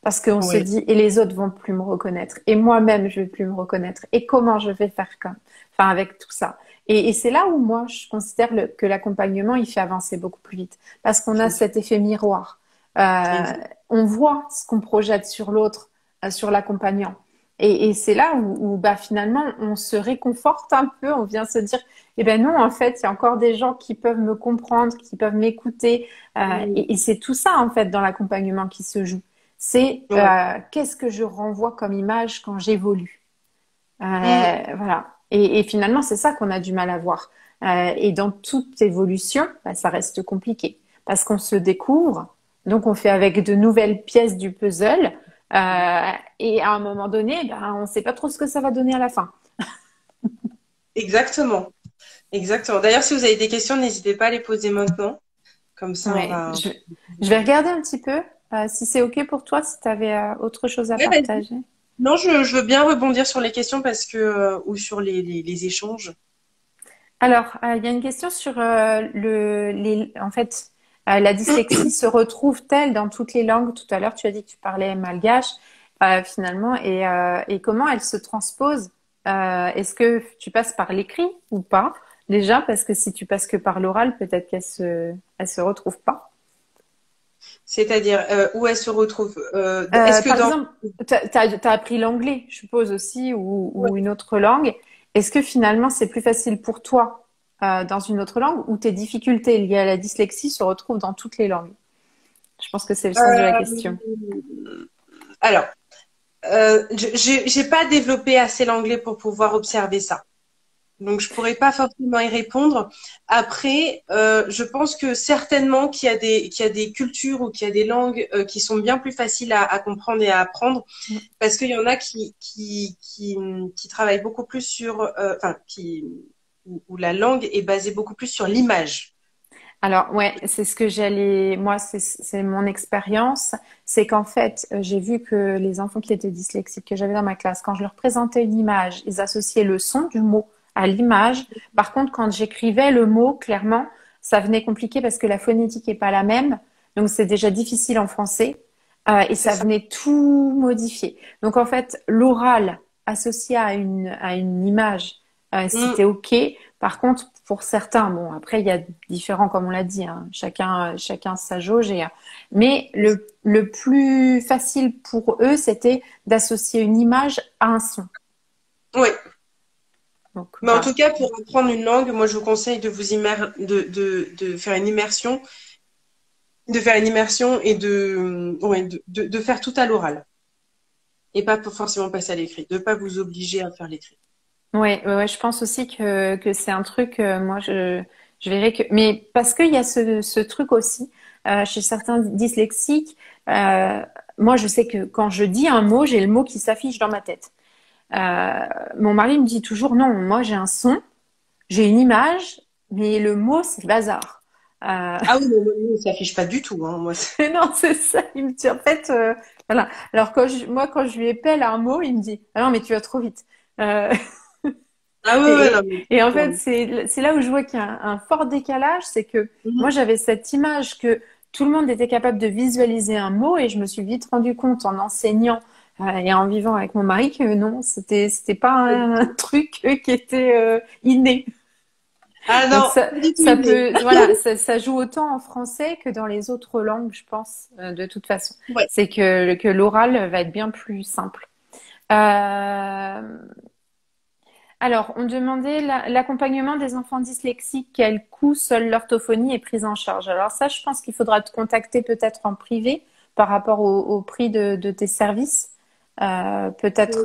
Parce qu'on se Oui, dit, et les autres vont plus me reconnaître, et moi-même, je vais plus me reconnaître, et comment je vais faire enfin, avec tout ça. Et c'est là où moi, je considère que l'accompagnement, il fait avancer beaucoup plus vite. Parce qu'on a cet effet miroir. Euh, exact. on voit ce qu'on projette sur l'autre, sur l'accompagnant. Et c'est là où bah, finalement, on se réconforte un peu, on vient se dire, eh ben non, en fait, il y a encore des gens qui peuvent me comprendre, qui peuvent m'écouter. Mm. Et c'est tout ça, en fait, dans l'accompagnement qui se joue. C'est Ouais. qu'est-ce que je renvoie comme image quand j'évolue. Mm. Voilà. Et finalement, c'est ça qu'on a du mal à voir. Et dans toute évolution, bah, ça reste compliqué parce qu'on se découvre, donc on fait avec de nouvelles pièces du puzzle. Et à un moment donné, bah, on ne sait pas trop ce que ça va donner à la fin. Exactement. Exactement. D'ailleurs, si vous avez des questions, n'hésitez pas à les poser maintenant. Comme ça, on Ouais. va... Je vais regarder un petit peu si c'est OK pour toi, si tu avais autre chose à Ouais, vas-y. partager. Non, je veux bien rebondir sur les questions parce que ou sur les échanges. Alors, il y a une question sur en fait, la dyslexie se retrouve-t-elle dans toutes les langues? Tout à l'heure, tu as dit que tu parlais malgache, finalement, et comment elle se transpose? Est-ce que tu passes par l'écrit ou pas? Déjà, parce que si tu passes que par l'oral, peut-être elle se retrouve pas. C'est-à-dire où elle se retrouve. Est-ce que Par dans... exemple, t'as appris l'anglais, je suppose aussi, Ouais. ou une autre langue. Est-ce que finalement c'est plus facile pour toi dans une autre langue ou tes difficultés liées à la dyslexie se retrouvent dans toutes les langues? Je pense que c'est le sens de la question. Alors, j'ai pas développé assez l'anglais pour pouvoir observer ça. Donc, je pourrais pas forcément y répondre. Après, je pense que certainement qu'il y a des cultures ou qu'il y a des langues qui sont bien plus faciles à comprendre et à apprendre parce qu'il y en a qui travaillent beaucoup plus sur, enfin, où la langue est basée beaucoup plus sur l'image. Alors, ouais, c'est ce que moi, c'est mon expérience, c'est qu'en fait, j'ai vu que les enfants qui étaient dyslexiques que j'avais dans ma classe, quand je leur présentais une image, ils associaient le son du mot à l'image. Par contre, quand j'écrivais le mot, clairement, ça venait compliqué parce que la phonétique est pas la même. Donc, c'est déjà difficile en français, et C'est ça ça. venait tout modifier. Donc, en fait, l'oral associé à une image, Mm. c'était OK. Par contre, pour certains, bon, après, il y a différents, comme on l'a dit, hein, chacun sa jauge. Mais le plus facile pour eux, c'était d'associer une image à un son. Oui. Donc, Mais en voilà. tout cas, pour apprendre une langue, moi, je vous conseille de vous de faire une immersion, et ouais, de faire tout à l'oral. Et pas pour forcément passer à l'écrit. De pas vous obliger à faire l'écrit. Ouais, ouais, ouais, je pense aussi que c'est un truc, moi, je verrais que, mais parce qu'il y a ce truc aussi, chez certains dyslexiques, euh, moi, je sais que quand je dis un mot, j'ai le mot qui s'affiche dans ma tête. Mon mari me dit toujours, non, moi, j'ai un son, j'ai une image, mais le mot, c'est le bazar. Ah oui, mais moi, ça s'affiche pas du tout, hein, moi. Non, c'est ça. Il me dit, en fait, voilà. Alors, moi, quand je lui épelle un mot, il me dit, ah non, mais tu vas trop vite. Euh, Ah oui, ouais, et, non, et, mais et en fait, non. c'est là où je vois qu'il y a un fort décalage. C'est que moi, Mhm. j'avais cette image que tout le monde était capable de visualiser un mot et je me suis vite rendu compte en enseignant et en vivant avec mon mari que non, c'était pas un truc qui était inné. Ah Donc non, pas du tout ça idée. peut, voilà, ça joue autant en français que dans les autres langues, je pense, de toute façon. Ouais. C'est que l'oral va être bien plus simple. Euh, alors, on demandait l'accompagnement des enfants dyslexiques, quel coût seule l'orthophonie est prise en charge. Alors ça, je pense qu'il faudra te contacter peut-être en privé par rapport au prix de tes services. Peut-être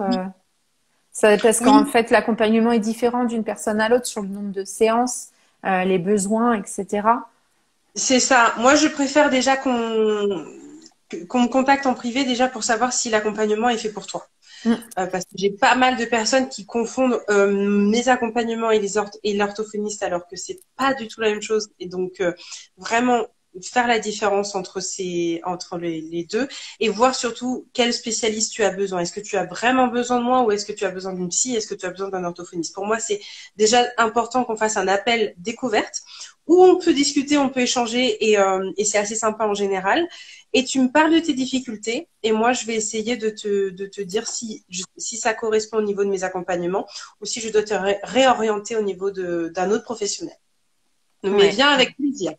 Oui, parce qu'en oui, fait, l'accompagnement est différent d'une personne à l'autre sur le nombre de séances, les besoins, etc. c'est ça. Moi, je préfère déjà qu'on me contacte en privé déjà pour savoir si l'accompagnement est fait pour toi. Mm. Parce que j'ai pas mal de personnes qui confondent mes accompagnements et l'orthophoniste alors que c'est pas du tout la même chose. Et donc vraiment faire la différence entre les deux et voir surtout quel spécialiste tu as besoin. Est-ce que tu as vraiment besoin de moi ou est-ce que tu as besoin d'une psy? Est-ce que tu as besoin d'un orthophoniste? Pour moi, c'est déjà important qu'on fasse un appel découverte où on peut discuter, on peut échanger et c'est assez sympa en général. Et tu me parles de tes difficultés et moi, je vais essayer de te dire si ça correspond au niveau de mes accompagnements ou si je dois te réorienter au niveau d'un autre professionnel. Mais Ouais. viens avec plaisir.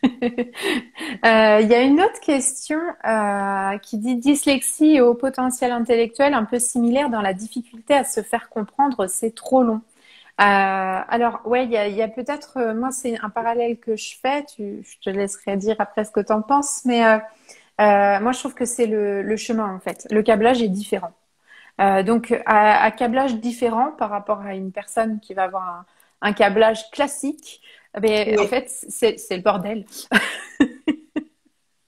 Il y a une autre question qui dit dyslexie et haut potentiel intellectuel un peu similaire dans la difficulté à se faire comprendre, c'est trop long. Alors, ouais, il y a peut-être, moi, c'est un parallèle que je fais, je te laisserai dire après ce que tu en penses, mais moi, je trouve que c'est le chemin, en fait. Le câblage est différent. Donc, à câblage différent par rapport à une personne qui va avoir un câblage classique, en Oui, fait, c'est le bordel.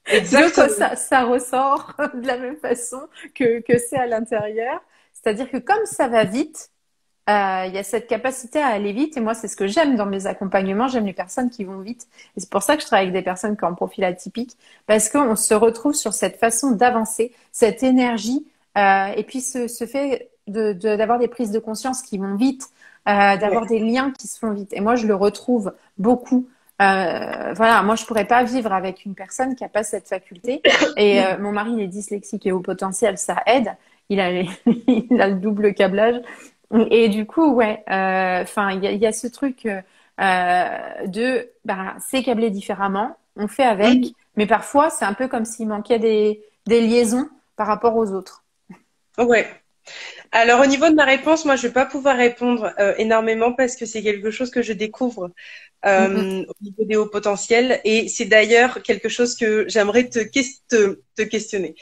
Donc, exactement. ça ressort de la même façon que c'est à l'intérieur. C'est-à-dire que comme ça va vite, il y a cette capacité à aller vite et moi c'est ce que j'aime dans mes accompagnements, j'aime les personnes qui vont vite et c'est pour ça que je travaille avec des personnes qui ont un profil atypique parce qu'on se retrouve sur cette façon d'avancer, cette énergie et puis ce fait d'avoir des prises de conscience qui vont vite, Ouais. d'avoir des liens qui se font vite et moi je le retrouve beaucoup. Voilà, moi je pourrais pas vivre avec une personne qui a pas cette faculté et mon mari il est dyslexique et au potentiel ça aide, il a, il a le double câblage et du coup, ouais, enfin, il y a ce truc bah, c'est câblé différemment, on fait Mhm. avec, mais parfois c'est un peu comme s'il manquait des liaisons par rapport aux autres. Ouais. Alors au niveau de ma réponse, moi je vais pas pouvoir répondre énormément parce que c'est quelque chose que je découvre Mm, mm. au niveau des hauts potentiels et c'est d'ailleurs quelque chose que j'aimerais te questionner,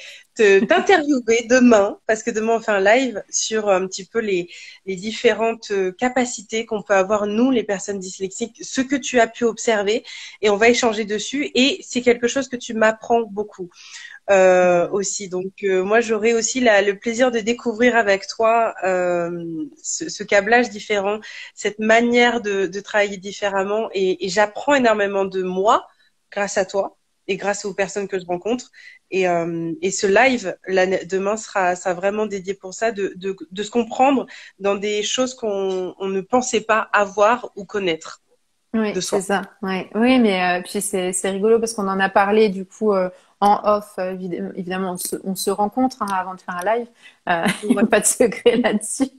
t'interviewer demain, parce que demain on fait un live sur un petit peu les différentes capacités qu'on peut avoir, nous, les personnes dyslexiques, ce que tu as pu observer, et on va échanger dessus. Et c'est quelque chose que tu m'apprends beaucoup aussi. Donc, moi, j'aurai aussi le plaisir de découvrir avec toi ce câblage différent, cette manière de travailler différemment. Et j'apprends énormément de moi grâce à toi et grâce aux personnes que je rencontre. Et ce live, demain, sera vraiment dédié pour ça, de se comprendre dans des choses qu'on ne pensait pas avoir ou connaître Oui, de c'est soi. ça. Ouais. Oui, mais puis c'est rigolo parce qu'on en a parlé du coup en off. Évidemment, on se rencontre avant de faire un live. Il n'y Ouais. a pas de secret là-dessus.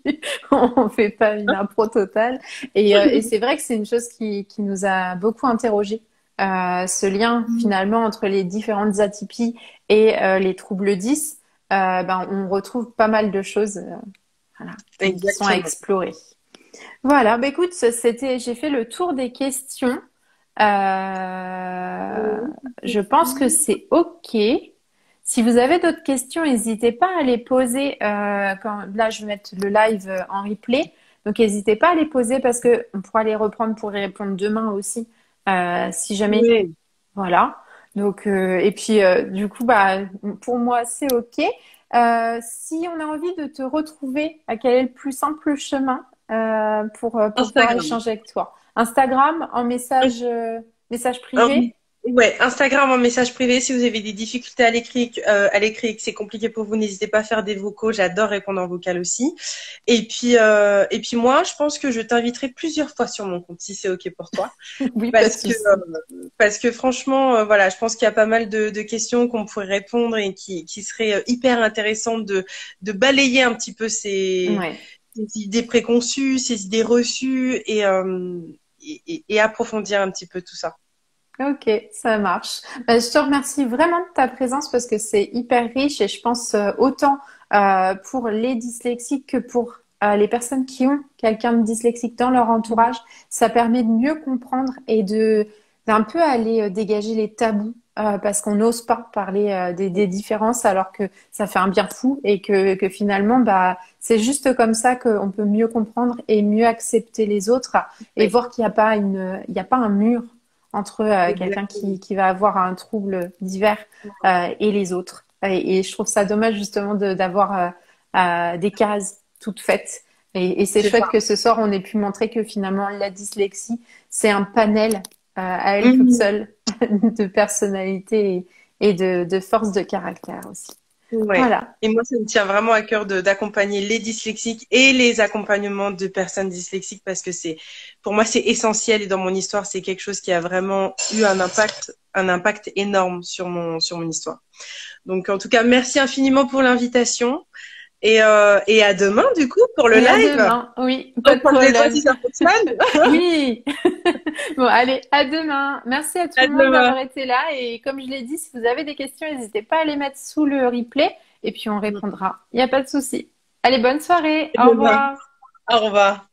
On fait pas une impro totale. Et c'est vrai que c'est une chose qui nous a beaucoup interrogés. Ce lien finalement entre les différentes atypies et les troubles 10, ben, on retrouve pas mal de choses voilà, qui sont à Exactement. explorer. Voilà, bah écoute, j'ai fait le tour des questions. Euh, je pense que c'est OK. Si vous avez d'autres questions, n'hésitez pas à les poser. Là, je vais mettre le live en replay. Donc, n'hésitez pas à les poser parce que on pourra les reprendre pour y répondre demain aussi, si jamais. Oui. Voilà. Donc, et puis, du coup, bah, pour moi, c'est OK. Si on a envie de te retrouver, quel est le plus simple chemin pour pouvoir Instagram. échanger avec toi? Instagram, en message Hein, privé? ouais, Instagram en message privé. Si vous avez des difficultés à l'écrit et que c'est compliqué pour vous, n'hésitez pas à faire des vocaux. J'adore répondre en vocal aussi. Et puis moi, je pense que je t'inviterai plusieurs fois sur mon compte si c'est OK pour toi, Oui, pas de parce que souci. franchement, voilà, je pense qu'il y a pas mal de questions qu'on pourrait répondre et qui seraient hyper intéressantes de balayer un petit peu Ouais. ces idées préconçues, ces idées reçues et approfondir un petit peu tout ça. Ok, ça marche. Je te remercie vraiment de ta présence parce que c'est hyper riche et je pense autant pour les dyslexiques que pour les personnes qui ont quelqu'un de dyslexique dans leur entourage. Ça permet de mieux comprendre et d'un peu aller dégager les tabous parce qu'on n'ose pas parler des différences alors que ça fait un bien fou et que finalement bah c'est juste comme ça qu'on peut mieux comprendre et mieux accepter les autres et Oui, voir qu'il n'y a pas il y a pas un mur entre quelqu'un exactement. qui va avoir un trouble divers et les autres. Et je trouve ça dommage justement d'avoir des cases toutes faites. Et c'est C'est ça. chouette que ce soir, on ait pu montrer que finalement, la dyslexie, c'est un panel à elle toute Mhm. seule de personnalité et de force de caractère aussi. Ouais. Voilà. Et moi, ça me tient vraiment à cœur d'accompagner les dyslexiques et les accompagnements de personnes dyslexiques parce que pour moi, c'est essentiel et dans mon histoire, c'est quelque chose qui a vraiment eu un impact énorme sur mon histoire. Donc, en tout cas, merci infiniment pour l'invitation et à demain, du coup, pour le Et à live. demain. Oui, pas On de croise les doigts si problème. ça fonctionne. Oui. Bon, allez, à demain. Merci à tout À le monde demain. d'avoir été là. Et comme je l'ai dit, si vous avez des questions, n'hésitez pas à les mettre sous le replay et puis on répondra. Il n'y a pas de souci. Allez, bonne soirée. À Au demain. revoir. Au revoir.